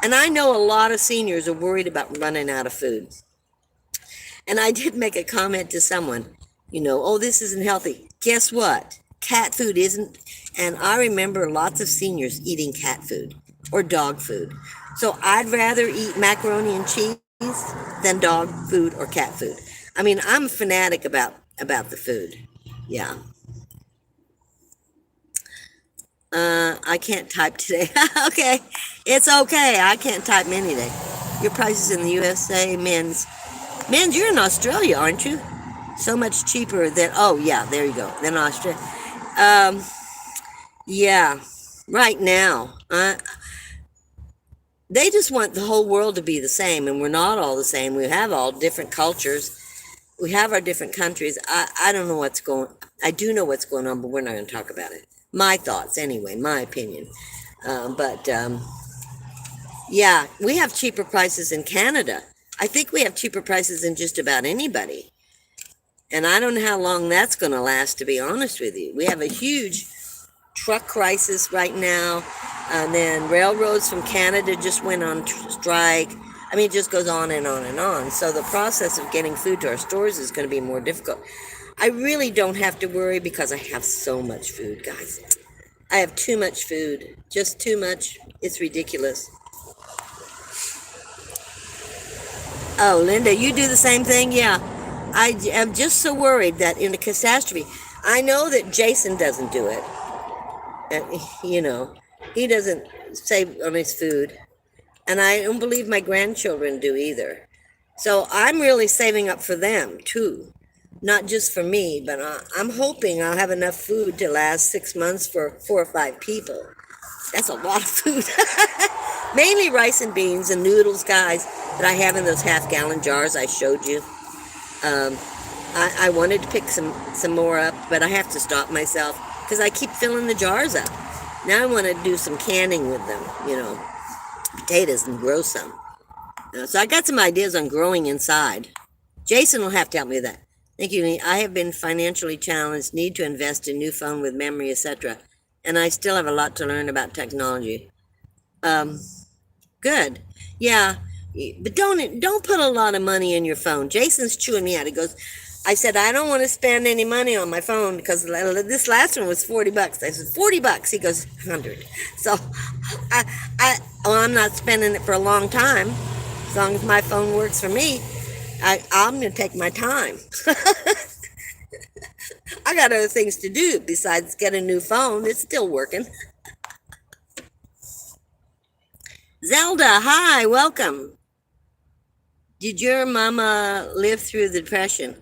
And I know a lot of seniors are worried about running out of food. And I did make a comment to someone, oh, this isn't healthy. Guess what? Cat food isn't. And I remember lots of seniors eating cat food or dog food. So I'd rather eat macaroni and cheese than dog food or cat food. I mean, I'm a fanatic about the food. Yeah. I can't type today. Okay. It's okay. I can't type many today. Your prices in the USA, men's, you're in Australia, aren't you? So much cheaper than, oh, yeah, there you go, than Australia. Yeah, right now. They just want the whole world to be the same, and we're not all the same. We have all different cultures. We have our different countries. I don't know what's going. I do know what's going on, but we're not going to talk about it. My thoughts, anyway. My opinion. But yeah, we have cheaper prices in Canada. I think we have cheaper prices than just about anybody. And I don't know how long that's going to last, to be honest with you. We have a huge truck crisis right now. And then railroads from Canada just went on strike. I mean, it just goes on and on and on. So the process of getting food to our stores is going to be more difficult. I really don't have to worry because I have so much food, guys. I have too much food. Just too much. It's ridiculous. Oh, Linda, you do the same thing? Yeah. I am just so worried that in a catastrophe, I know that Jason doesn't do it. And, he doesn't save on his food. And I don't believe my grandchildren do either. So I'm really saving up for them, too. Not just for me, but I'm hoping I'll have enough food to last 6 months for 4 or 5 people. That's a lot of food. Mainly rice and beans and noodles, guys, that I have in those half-gallon jars I showed you. I wanted to pick some more up, but I have to stop myself because I keep filling the jars up. Now I want to do some canning with them, potatoes, and grow some. So I got some ideas on growing inside. Jason will have to help me with that. Thank you, Lee. I have been financially challenged, need to invest in new phone with memory, etc. And I still have a lot to learn about technology. Good. Yeah, but don't put a lot of money in your phone. Jason's chewing me out. He goes, I said, I don't want to spend any money on my phone because this last one was $40. I said, $40. He goes, 100. So I'm not spending it for a long time. As long as my phone works for me, I'm going to take my time. I got other things to do besides get a new phone. It's still working. Zelda, hi, welcome. Did your mama live through the Depression?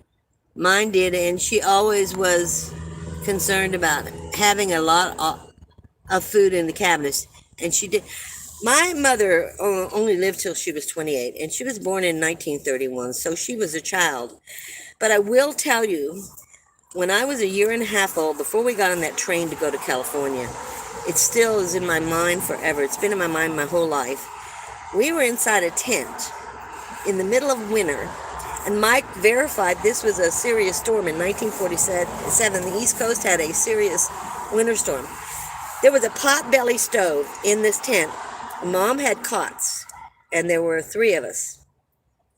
Mine did, and she always was concerned about having a lot of food in the cabinets. And she did. My mother only lived till she was 28, and she was born in 1931, so she was a child. But I will tell you, when I was a year and a half old, before we got on that train to go to California, it still is in my mind forever. It's been in my mind my whole life. We were inside a tent in the middle of winter, and Mike verified this was a serious storm in 1947. The East Coast had a serious winter storm. There was a pot-belly stove in this tent. Mom had cots, and there were 3 of us.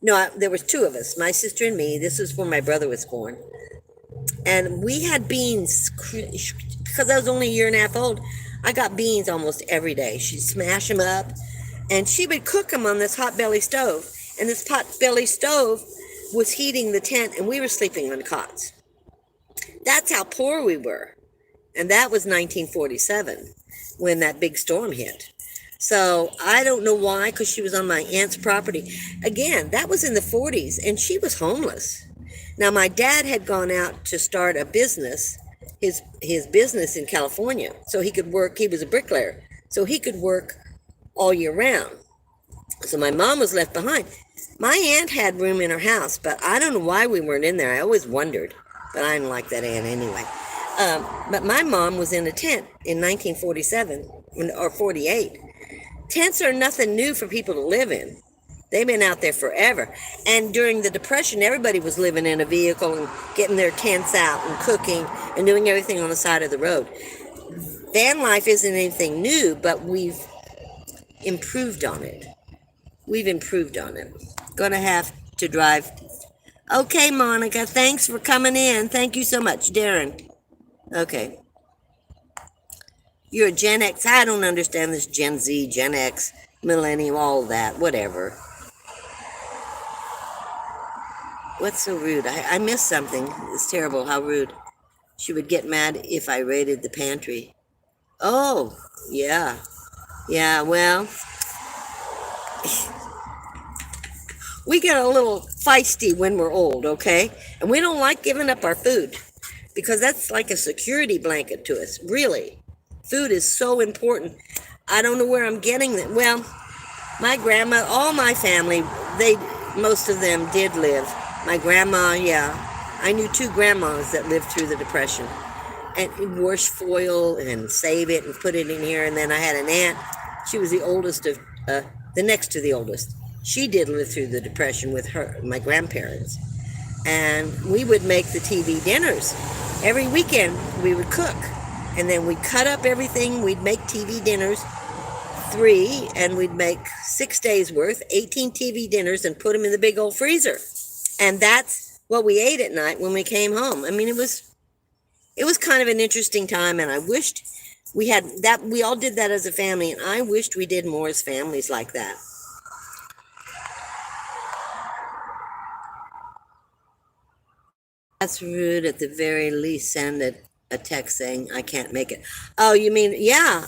No, there was 2 of us, my sister and me. This was when my brother was born. And we had beans, because I was only a year and a half old. I got beans almost every day. She'd smash them up, and she would cook them on this hot-belly stove. And this pot-belly stove was heating the tent, and we were sleeping on cots. That's how poor we were. And that was 1947 when that big storm hit. So I don't know why, because she was on my aunt's property. Again, that was in the 40s, and she was homeless. Now, my dad had gone out to start a business, his business in California, so he could work. He was a bricklayer, so he could work all year round. So my mom was left behind. My aunt had room in her house, but I don't know why we weren't in there. I always wondered, but I didn't like that aunt anyway. But my mom was in a tent in 1947 or 48. Tents are nothing new for people to live in. They've been out there forever. And during the Depression, everybody was living in a vehicle and getting their tents out and cooking and doing everything on the side of the road. Van life isn't anything new, but we've improved on it. Gonna have to drive. Okay, Monica, thanks for coming in. Thank you so much, Darren. Okay. You're a Gen X. I don't understand this Gen Z, Gen X, Millennium, all that, whatever. What's so rude? I missed something. It's terrible how rude. She would get mad if I raided the pantry. Oh, yeah. Yeah, well, we get a little feisty when we're old, okay? And we don't like giving up our food because that's like a security blanket to us, really. Food is so important. I don't know where I'm getting that. Well, My grandma, all my family, most of them did live. My grandma, yeah. I knew two grandmas that lived through the Depression. And wash foil and save it and put it in here. And then I had an aunt. She was the oldest of, the next to the oldest. She did live through the Depression with my grandparents. And we would make the TV dinners. Every weekend we would cook. And then we'd cut up everything. We'd make TV dinners, 3, and we'd make 6 days worth, 18 TV dinners, and put them in the big old freezer. And that's what we ate at night when we came home. I mean, it was kind of an interesting time, and I wished we had that. We all did that as a family, and I wished we did more as families like that. That's rude. At the very least, send a text saying I can't make it. Oh, you mean, yeah.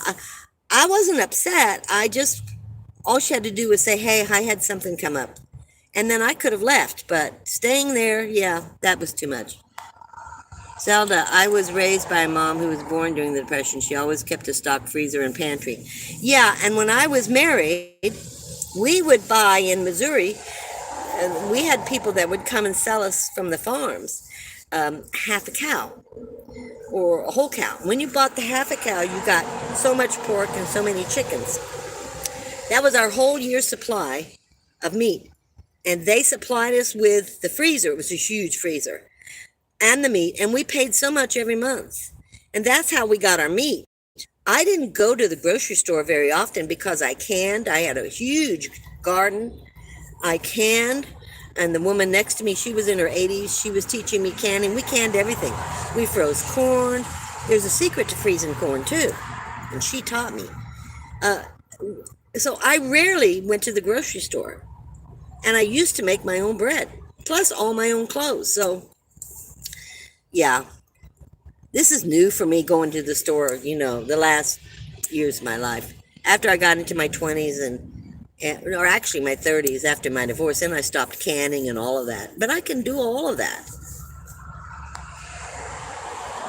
I wasn't upset. All she had to do was say, hey, I had something come up. And then I could have left, but staying there, yeah, that was too much. Zelda, I was raised by a mom who was born during the Depression. She always kept a stock freezer and pantry. Yeah, and when I was married, we would buy in Missouri, and we had people that would come and sell us from the farms half a cow or a whole cow. When you bought the half a cow, you got so much pork and so many chickens. That was our whole year's supply of meat. And they supplied us with the freezer. It was a huge freezer. And the meat. And we paid so much every month. And that's how we got our meat. I didn't go to the grocery store very often because I canned. I had a huge garden. I canned. And the woman next to me, she was in her 80s. She was teaching me canning. We canned everything. We froze corn. There's a secret to freezing corn, too. And she taught me. So I rarely went to the grocery store. And I used to make my own bread, plus all my own clothes. So, yeah, this is new for me going to the store, the last years of my life. After I got into my 20s or actually my 30s after my divorce, then I stopped canning and all of that. But I can do all of that.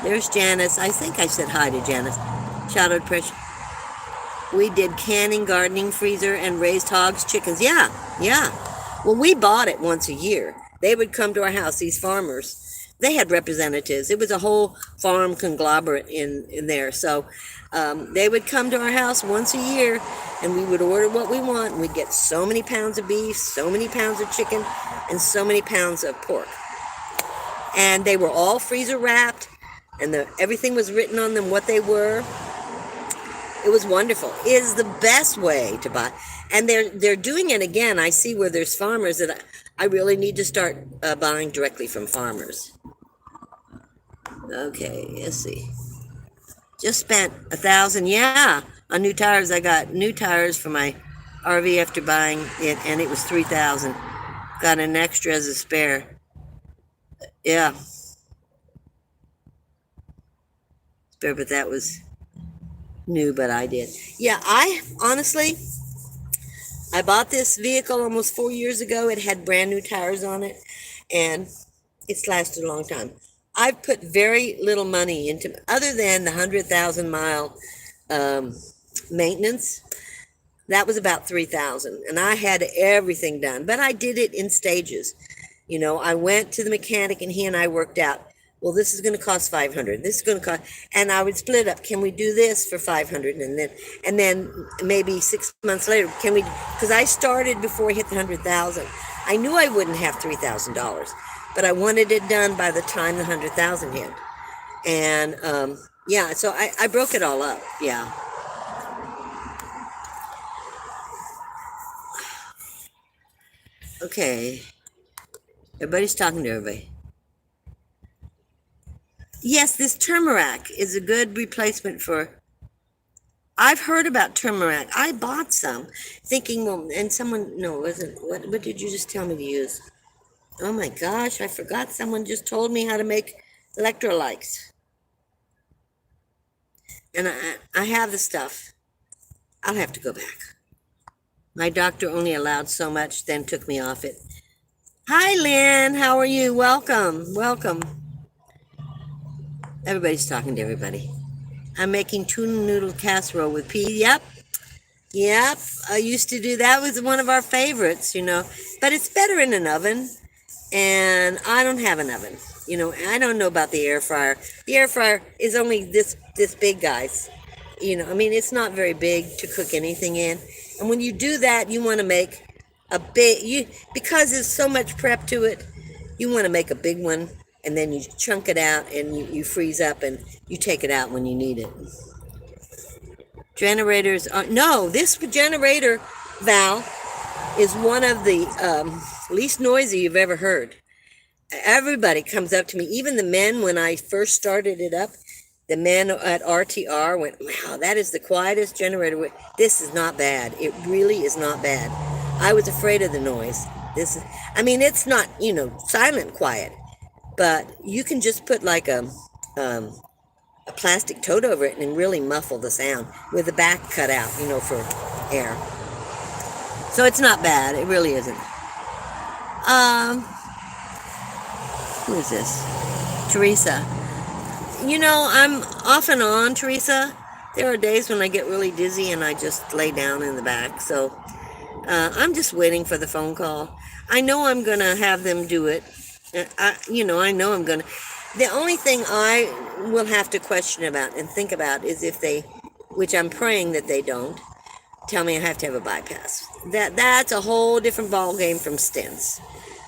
There's Janice. I think I said hi to Janice. Shout out, Precious. We did canning, gardening, freezer, and raised hogs, chickens. Yeah. Well, we bought it once a year. They would come to our house, these farmers. They had representatives. It was a whole farm conglomerate in there. So they would come to our house once a year, and we would order what we want. And we'd get so many pounds of beef, so many pounds of chicken, and so many pounds of pork. And they were all freezer wrapped, and everything was written on them what they were. It was wonderful. It is the best way to buy. And they're doing it again. I see where there's farmers that I really need to start buying directly from farmers. Okay, let's see. Just spent $1,000, yeah, on new tires. I got new tires for my RV after buying it, and it was $3,000. Got an extra as a spare. Yeah. Spare, but that was new, but I did. Yeah, I bought this vehicle almost 4 years ago. It had brand new tires on it, and it's lasted a long time. I've put very little money into, other than the 100,000 mile maintenance. That was about $3,000, and I had everything done, but I did it in stages. I went to the mechanic, and he and I worked out, well, this is going to cost $500. This is going to cost, and I would split up. Can we do this for $500? And then maybe 6 months later, can we? Because I started before I hit the 100,000. I knew I wouldn't have $3,000, but I wanted it done by the time the 100,000 hit. And yeah, so I broke it all up. Yeah. Okay. Everybody's talking to everybody. Yes, this turmeric is a good replacement for. I've heard about turmeric. I bought some, thinking, well, and someone, no, it wasn't. What did you just tell me to use? Oh my gosh, I forgot. Someone just told me how to make electrolytes, and I have the stuff. I'll have to go back. My doctor only allowed so much, then took me off it. Hi, Lynn. How are you? Welcome. Everybody's talking to everybody. I'm making tuna noodle casserole with peas. Yep. Yep, I used to do that. Was one of our favorites, but it's better in an oven. And I don't have an oven. I don't know about the air fryer. The air fryer is only this big, guys. I mean, it's not very big to cook anything in. And when you do that, you want to make a big because there's so much prep to it. You want to make a big one, and then you chunk it out, and you freeze up, and you take it out when you need it. Generators are no. This generator, Val, is one of the least noisy you've ever heard. Everybody comes up to me, even the men when I first started it up. The men at RTR went, "Wow, that is the quietest generator." This is not bad. It really is not bad. I was afraid of the noise. It's not, silent quiet, but you can just put like a plastic tote over it and really muffle the sound with the back cut out, for air. So it's not bad. It really isn't. Who is this? Teresa. I'm off and on, Teresa. There are days when I get really dizzy and I just lay down in the back. So I'm just waiting for the phone call. I know I'm going to have them do it. I know I'm going to. The only thing I will have to question about and think about is if they, which I'm praying that they don't, tell me I have to have a bypass. That's a whole different ball game from stents.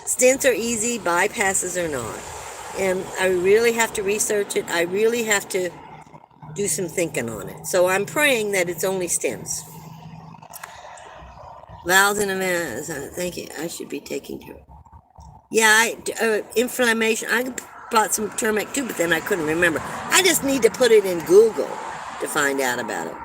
Stents are easy, bypasses are not. And I really have to research it. I really have to do some thinking on it. So I'm praying that it's only stents. Valves in a man. Thank you. I should be taking her. Yeah, inflammation. I bought some turmeric too, but then I couldn't remember. I just need to put it in Google to find out about it.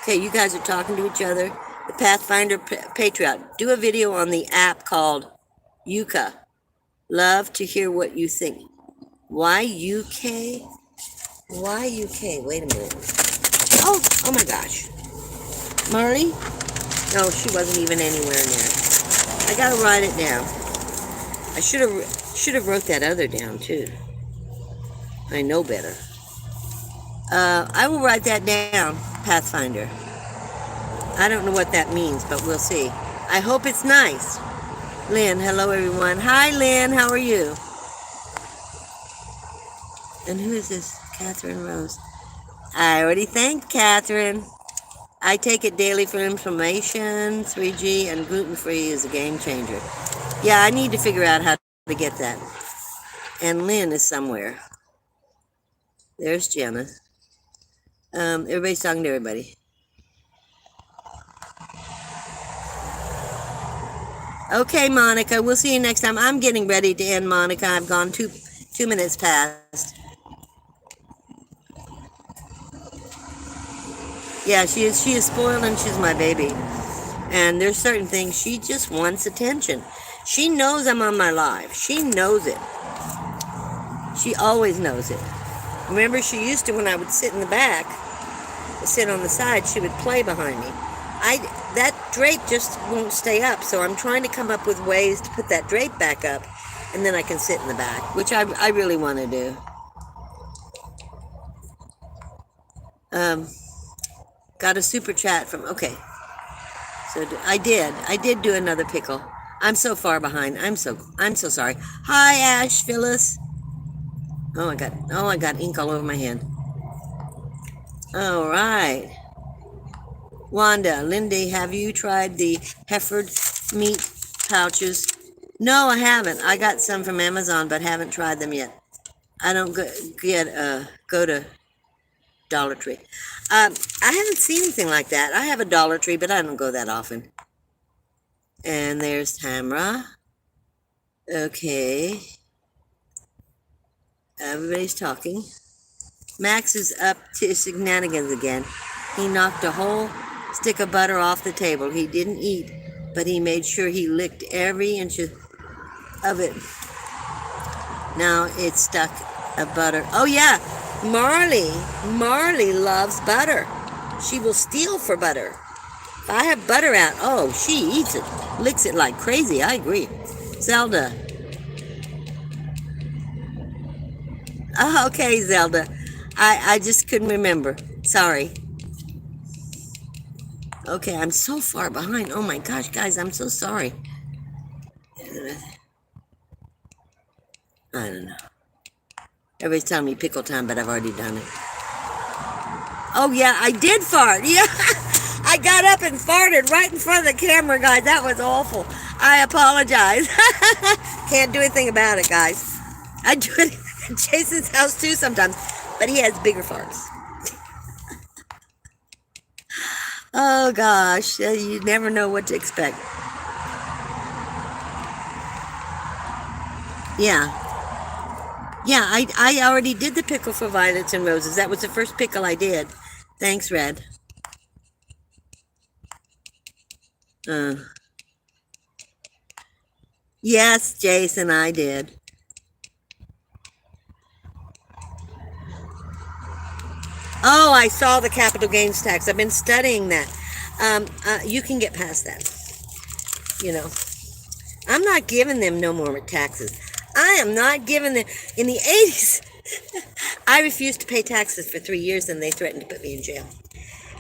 Okay, you guys are talking to each other. The Pathfinder Patriot. Do a video on the app called Yuka. Love to hear what you think. Why UK? Why UK? Wait a minute. Oh my gosh. Marley? No, she wasn't even anywhere near. I gotta write it down. I should have wrote that other down too. I know better. I will write that down, Pathfinder. I don't know what that means, but we'll see. I hope it's nice. Lynn, hello everyone. Hi Lynn, how are you? And who is this? Catherine Rose. I already thanked Catherine. I take it daily for inflammation. 3G and gluten-free is a game changer. Yeah, I need to figure out how to get that. And Lynn is somewhere. There's Jenna. Everybody's talking to everybody. Okay, Monica, we'll see you next time. I'm getting ready to end, Monica. I've gone 2 minutes past. Yeah, she is spoiled and she's my baby. And there's certain things she just wants attention. She knows I'm on my live. She knows it. She always knows it. Remember, she used to, when I would sit in the back, sit on the side, she would play behind me. That drape just won't stay up, so I'm trying to come up with ways to put that drape back up, and then I can sit in the back, which I really want to do. Got a super chat from, okay. So I did do another pickle. I'm so far behind. I'm so sorry. Hi, Ash, Phyllis. Oh, I got ink all over my hand. All right. Wanda, Lindy, have you tried the Hereford meat pouches? No, I haven't. I got some from Amazon, but haven't tried them yet. I don't go to Dollar Tree. I haven't seen anything like that. I have a Dollar Tree, but I don't go that often. And there's Tamra. Okay. Everybody's talking. Max is up to shenanigans again. He knocked a whole stick of butter off the table. He didn't eat, but he made sure he licked every inch of it. Now it's stuck a butter. Oh yeah, Marley loves butter. She will steal for butter. If I have butter out, oh, she eats it, licks it like crazy. I agree. Zelda. Oh, okay, Zelda. I just couldn't remember. Sorry. Okay, I'm so far behind. Oh my gosh, guys, I'm so sorry. I don't know. Everybody's telling me pickle time, but I've already done it. Oh yeah, I did fart. Yeah. I got up and farted right in front of the camera, guys. That was awful. I apologize. Can't do anything about it, guys. I do it at Jason's house too sometimes, but he has bigger farts. Oh gosh, you never know what to expect. Yeah. Yeah, I already did the pickle for violets and roses. That was the first pickle I did. Thanks, Red. Yes, Jason, I did. Oh, I saw the capital gains tax. I've been studying that. You can get past that. You know, I'm not giving them no more taxes. I am not giving them. In the 80s, I refused to pay taxes for 3 years, and they threatened to put me in jail.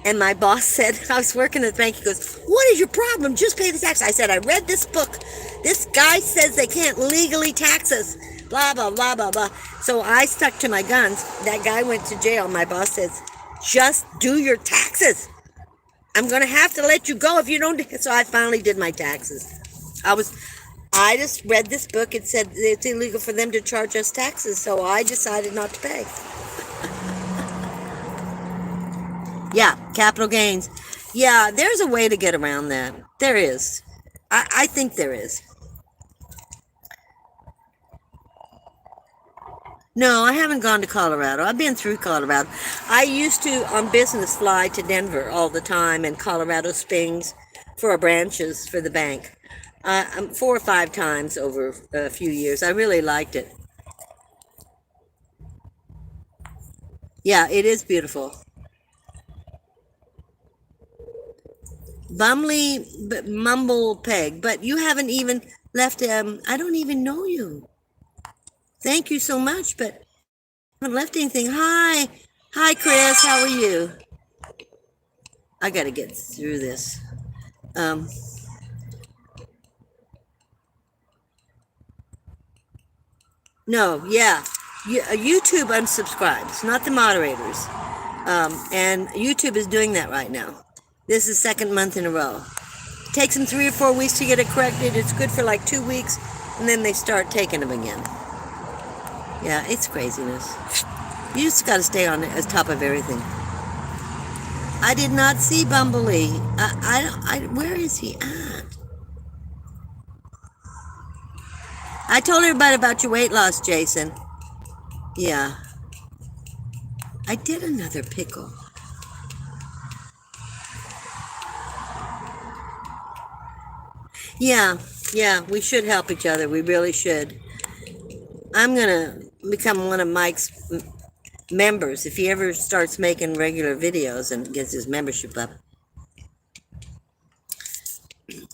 And my boss said, I was working at the bank, he goes, "What is your problem? Just pay the tax." I said, "I read this book. This guy says they can't legally tax us. Blah, blah, blah, blah, blah." So I stuck to my guns. That guy went to jail. My boss says, "Just do your taxes. I'm going to have to let you go if you don't." So I finally did my taxes. I just read this book. It said it's illegal for them to charge us taxes. So I decided not to pay. Yeah, capital gains. Yeah, there's a way to get around that. There is. I think there is. No, I haven't gone to Colorado. I've been through Colorado. I used to, on business, fly to Denver all the time and Colorado Springs for our branches for the bank. 4 or 5 times over a few years. I really liked it. Yeah, it is beautiful. Bumley, Mumble Peg, but you haven't even left. I don't even know you. Thank you so much, but I haven't left anything. Hi, Chris. How are you? I got to get through this. Um, no, yeah, YouTube unsubscribes, not the moderators. And YouTube is doing that right now. This is second month in a row. It takes them 3 or 4 weeks to get it corrected. It's good for like 2 weeks, and then they start taking them again. Yeah, it's craziness. You just got to stay on top of everything. I did not see Bumblebee. Where is he at? I told everybody about your weight loss, Jason. Yeah. I did another pickle. Yeah, we should help each other. We really should. I'm going to become one of Mike's members if he ever starts making regular videos and gets his membership up.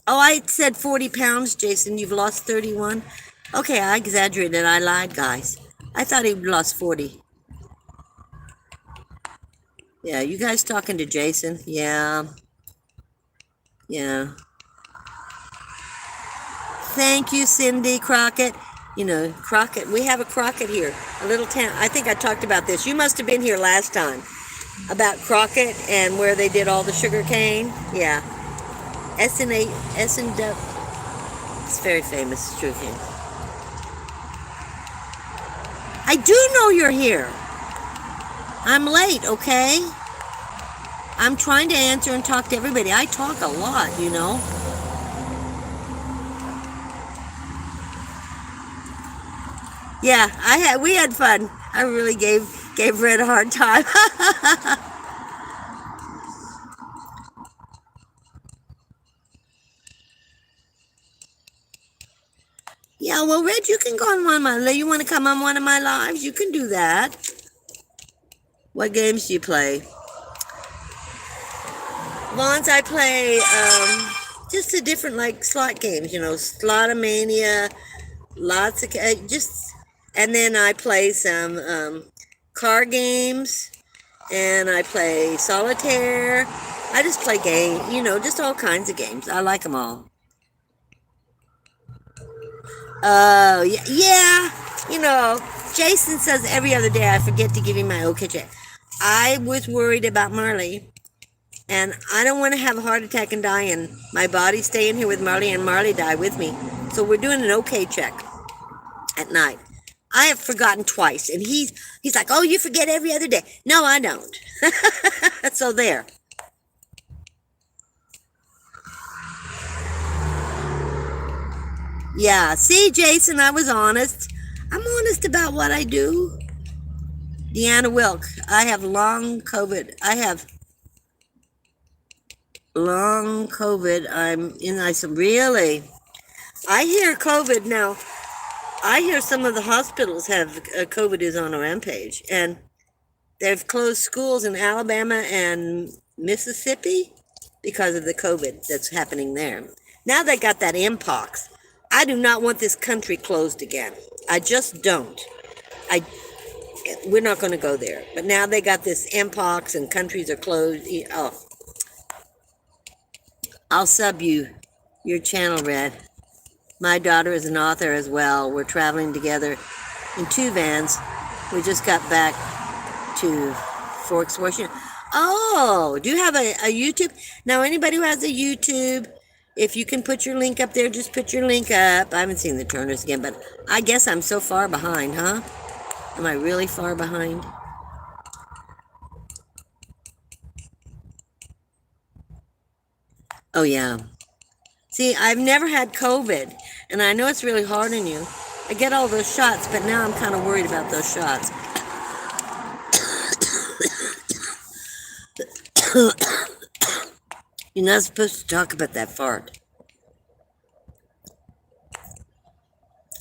Oh, I said 40 pounds, Jason. You've lost 31? Okay, I exaggerated. I lied, guys. I thought he lost 40. Yeah, you guys talking to Jason? Yeah. Thank you, Cindy Crockett. You know, Crockett. We have a Crockett here, a little town. I think I talked about this. You must have been here last time about Crockett and where they did all the sugar cane. Yeah. S&W. It's very famous sugar cane. I do know you're here. I'm late, okay? I'm trying to answer and talk to everybody. I talk a lot, you know. Yeah, we had fun. I really gave Red a hard time. Yeah, well, Red, you can go on one of my. You want to come on one of my lives? You can do that. What games do you play? Lawns, I play just the different like slot games. You know, Slotomania, lots of just, and then I play some car games, and I play solitaire. I just play game, just all kinds of games. I like them all. Oh, yeah, yeah. Jason says every other day I forget to give him my okay check. I was worried about Marley, and I don't want to have a heart attack and die, and my body stay in here with Marley, and Marley die with me. So we're doing an okay check at night. I have forgotten twice, and he's like, "Oh, you forget every other day." No, I don't. So there. Yeah, see, Jason, I was honest. I'm honest about what I do. Deanna Wilk, I have long COVID. I have long COVID. I'm in isolation. Really? I hear COVID now. I hear some of the hospitals have COVID is on a rampage, and they've closed schools in Alabama and Mississippi because of the COVID that's happening there. Now they got that mpox. I do not want this country closed again. I just don't. I we're not going to go there. But now they got this mpox and countries are closed. Oh, I'll sub you your channel, Red. My daughter is an author as well. We're traveling together in 2 vans. We just got back to Forks, Washington. Oh, do you have a YouTube? Now, anybody who has a YouTube, if you can put your link up there, just put your link up. I haven't seen the Turners again, but I guess I'm so far behind, huh? Am I really far behind? Oh, yeah. See, I've never had COVID, and I know it's really hard on you. I get all those shots, but now I'm kind of worried about those shots. You're not supposed to talk about that fart.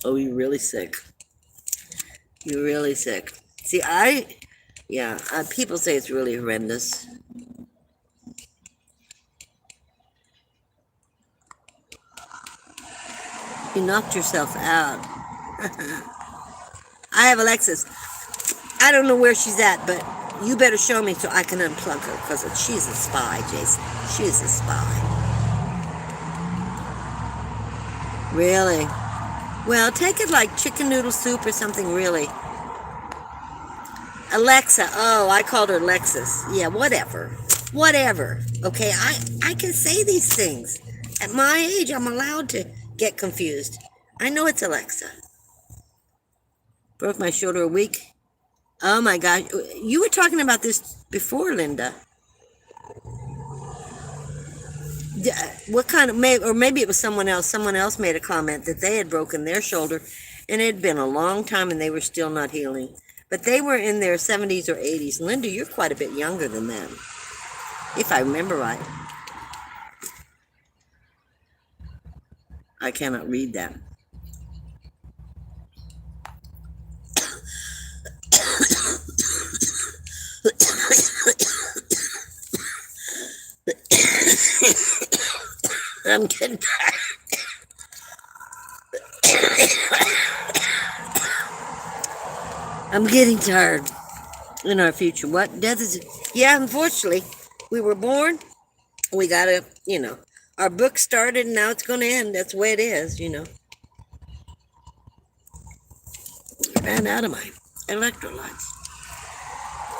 Oh, you're really sick. You're really sick. See, people say it's really horrendous. You knocked yourself out. I have Alexis. I don't know where she's at, but you better show me so I can unplug her, because she's a spy, Jason. She's a spy. Really? Well, take it like chicken noodle soup or something, really. Alexa. Oh, I called her Lexus. Yeah, whatever. Whatever. Okay, I can say these things. At my age, I'm allowed to get confused. I know it's Alexa. Broke my shoulder a week. Oh my gosh. You were talking about this before, Linda. What kind of, or maybe it was someone else. Someone else made a comment that they had broken their shoulder, and it had been a long time and they were still not healing. But they were in their 70s or 80s. Linda, you're quite a bit younger than them, if I remember right. I cannot read that. I'm getting tired. I'm getting tired in our future. What? Death is... Yeah, unfortunately, we were born. We gotta, our book started and now it's going to end. That's the way it is, I ran out of my electrolytes.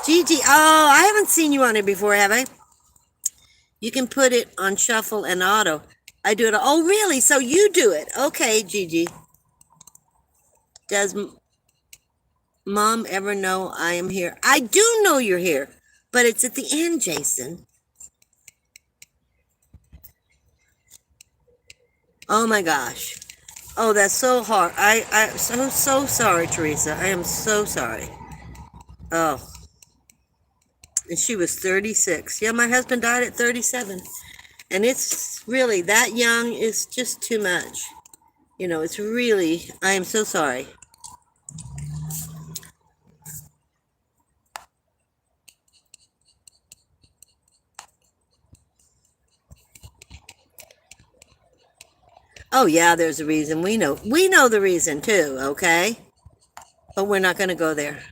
Gigi, oh, I haven't seen you on it before, have I? You can put it on shuffle and auto. I do it. Oh, really? So you do it. Okay, Gigi. Does Mom ever know I am here? I do know you're here, but it's at the end, Jason. Oh my gosh. Oh, that's so hard. I'm so sorry, Teresa. I am so sorry. Oh. And she was 36. Yeah, my husband died at 37. And it's really, that young is just too much. It's really, I am so sorry. Oh, yeah, there's a reason. We know the reason too, okay? But we're not going to go there.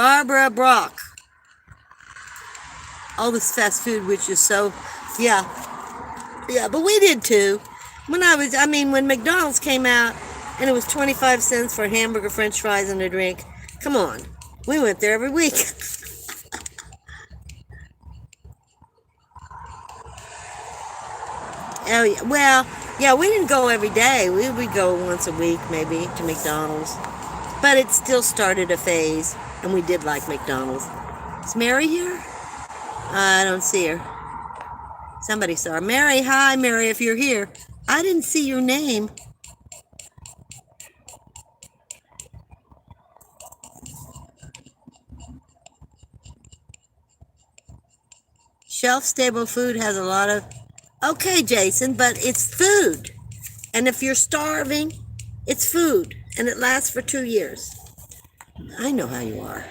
Barbara Brock. All this fast food, which is so, yeah, but we did too. When McDonald's came out and it was 25 cents for a hamburger, french fries, and a drink, come on. We went there every week. Oh, yeah. Well, yeah, we didn't go every day. We would go once a week, maybe, to McDonald's. But it still started a phase, and we did like McDonald's. Is Mary here? I don't see her. Somebody saw her. Mary, hi, Mary, if you're here. I didn't see your name. Shelf-stable food has a lot of... Okay, Jason, but it's food. And if you're starving, it's food. And it lasts for 2 years. I know how you are.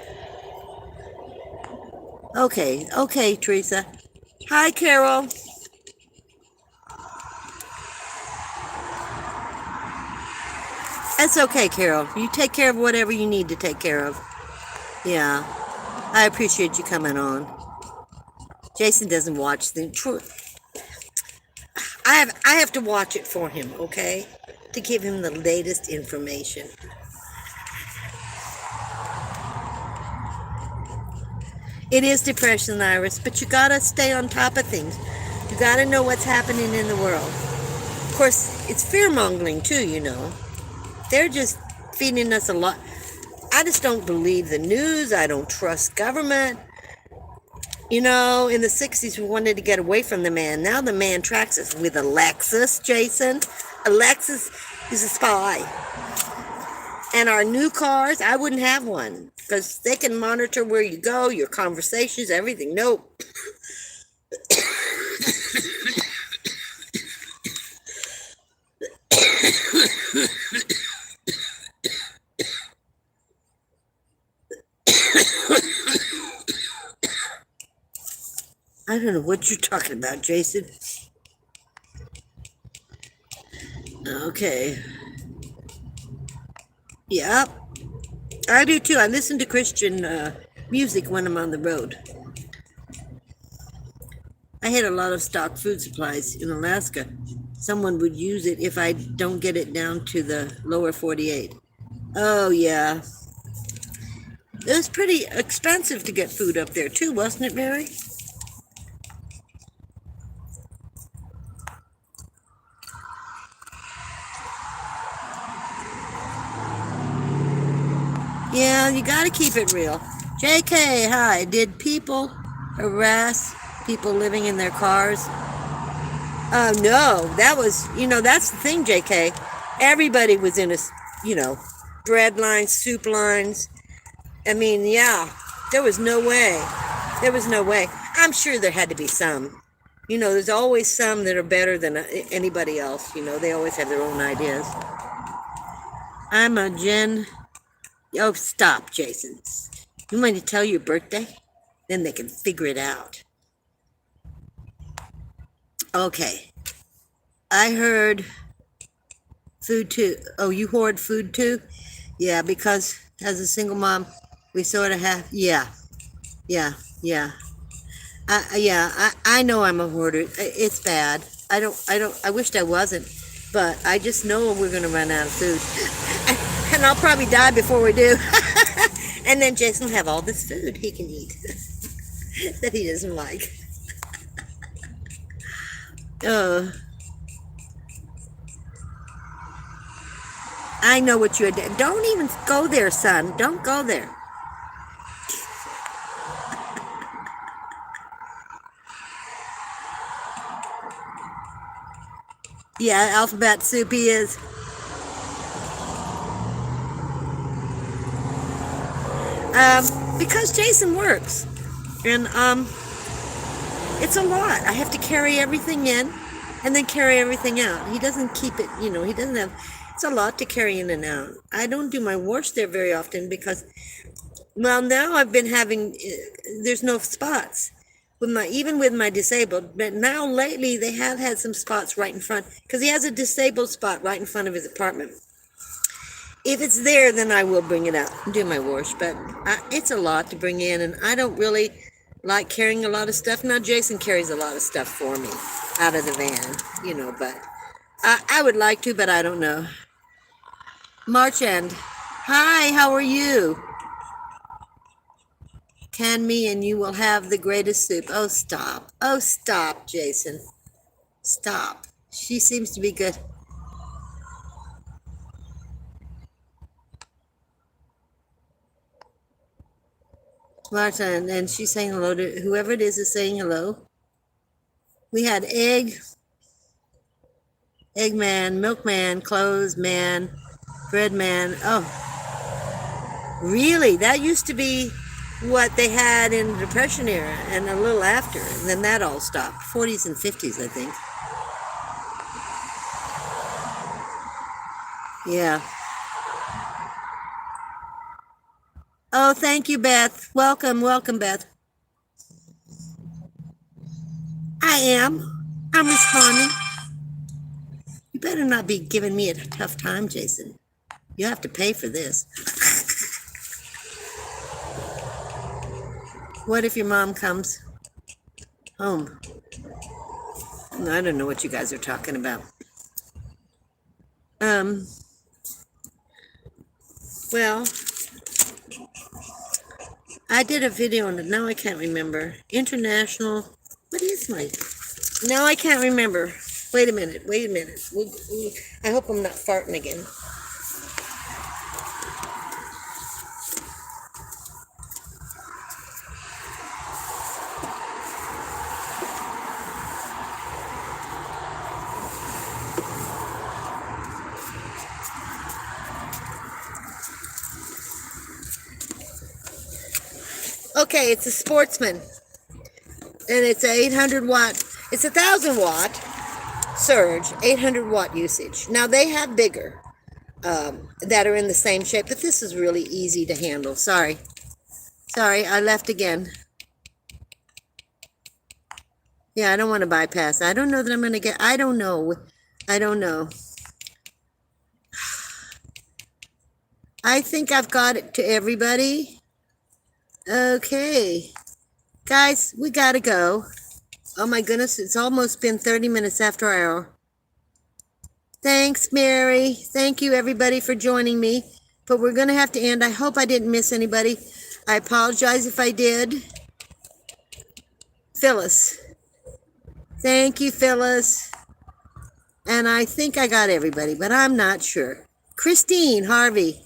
Okay, Teresa. Hi, Carol. That's okay, Carol. You take care of whatever you need to take care of. Yeah. I appreciate you coming on. Jason doesn't watch the... I have to watch it for him, okay? To give him the latest information. It is depression, Iris, but you gotta stay on top of things. You gotta know what's happening in the world. Of course, it's fear-mongering too, you know. They're just feeding us a lot. I just don't believe the news. I don't trust government. You know, in the 60s, we wanted to get away from the man. Now the man tracks us with Alexis, Jason. Alexis is a spy. And our new cars, I wouldn't have one. Because they can monitor where you go, your conversations, everything. Nope. I don't know what you're talking about, Jason. Okay. Yep. I do too. I listen to Christian music when I'm on the road. I had a lot of stock food supplies in Alaska. Someone would use it if I don't get it down to the lower 48. Oh, yeah. It was pretty expensive to get food up there too, wasn't it, Mary? Yeah, you got to keep it real. JK, hi. Did people harass people living in their cars? Oh, no. That was, that's the thing, JK. Everybody was in bread lines, soup lines. I mean, yeah, there was no way. There was no way. I'm sure there had to be some. There's always some that are better than anybody else. They always have their own ideas. I'm a Jen... Oh, stop, Jason. You want to tell your birthday? Then they can figure it out. Okay. I heard food too. Oh, you hoard food too? Yeah, because as a single mom, we sort of have, yeah. I know I'm a hoarder. It's bad. I wished I wasn't, but I just know we're going to run out of food. And I'll probably die before we do. And then Jason will have all this food he can eat that he doesn't like. I know what you're doing. Don't even go there, son. Don't go there. Yeah, alphabet soup he is. Because Jason works, and it's a lot. I have to carry everything in and then carry everything out. He doesn't keep it, he doesn't have, it's a lot to carry in and out. I don't do my wash there very often because, well, now I've been having, there's no spots even with my disabled, but now lately they have had some spots right in front because he has a disabled spot right in front of his apartment. If it's there, then I will bring it out and do my wash. But it's a lot to bring in, and I don't really like carrying a lot of stuff. Now, Jason carries a lot of stuff for me out of the van, but I would like to, but I don't know. March end. Hi, how are you? Can me and you will have the greatest soup. Oh, stop. Oh, stop, Jason. Stop. She seems to be good. Marta, and she's saying hello to whoever it is saying hello. We had egg man, milkman, clothes man, bread man. Oh, really? That used to be what they had in the Depression era and a little after. And then that all stopped. 40s and 50s, I think. Yeah. Oh, thank you, Beth. Welcome, Beth. I am. I'm responding. You better not be giving me a tough time, Jason. You have to pay for this. What if your mom comes home? I don't know what you guys are talking about. Well, I did a video on it. Now I can't remember. International. What is my? Now I can't remember. Wait a minute. I hope I'm not farting again. Okay, it's a Sportsman, and it's a 800 watt. It's 1,000 watt surge, 800 watt usage. Now they have bigger that are in the same shape, but this is really easy to handle. Sorry, I left again. Yeah, I don't want to bypass. I don't know that I'm going to get. I don't know. I think I've got it to everybody. Okay. Guys, we gotta go. Oh my goodness, it's almost been 30 minutes after our hour. Thanks, Mary. Thank you, everybody, for joining me. But we're gonna have to end. I hope I didn't miss anybody. I apologize if I did. Phyllis. Thank you, Phyllis. And I think I got everybody, but I'm not sure. Christine Harvey.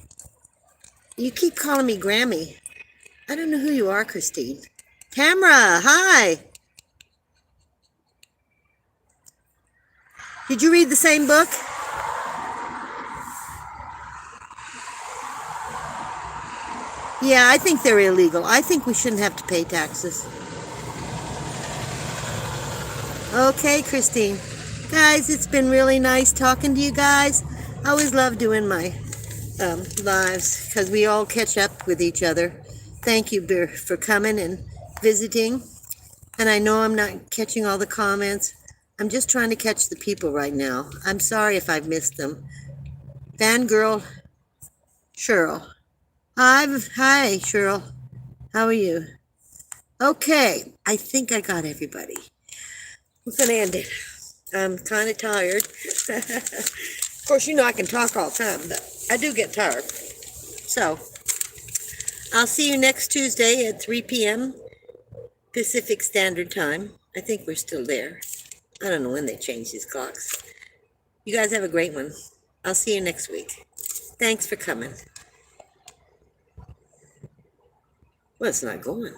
You keep calling me Grammy. I don't know who you are, Christine. Tamara, hi. Did you read the same book? Yeah, I think they're illegal. I think we shouldn't have to pay taxes. Okay, Christine. Guys, it's been really nice talking to you guys. I always love doing my lives because we all catch up with each other. Thank you for coming and visiting. And I know I'm not catching all the comments. I'm just trying to catch the people right now. I'm sorry if I've missed them. Fangirl Cheryl. Hi, Cheryl. How are you? Okay, I think I got everybody. We're going to end it. I'm kind of tired. Of course, I can talk all the time, but I do get tired. So, I'll see you next Tuesday at 3 p.m. Pacific Standard Time. I think we're still there. I don't know when they change these clocks. You guys have a great one. I'll see you next week. Thanks for coming. Well, it's not going.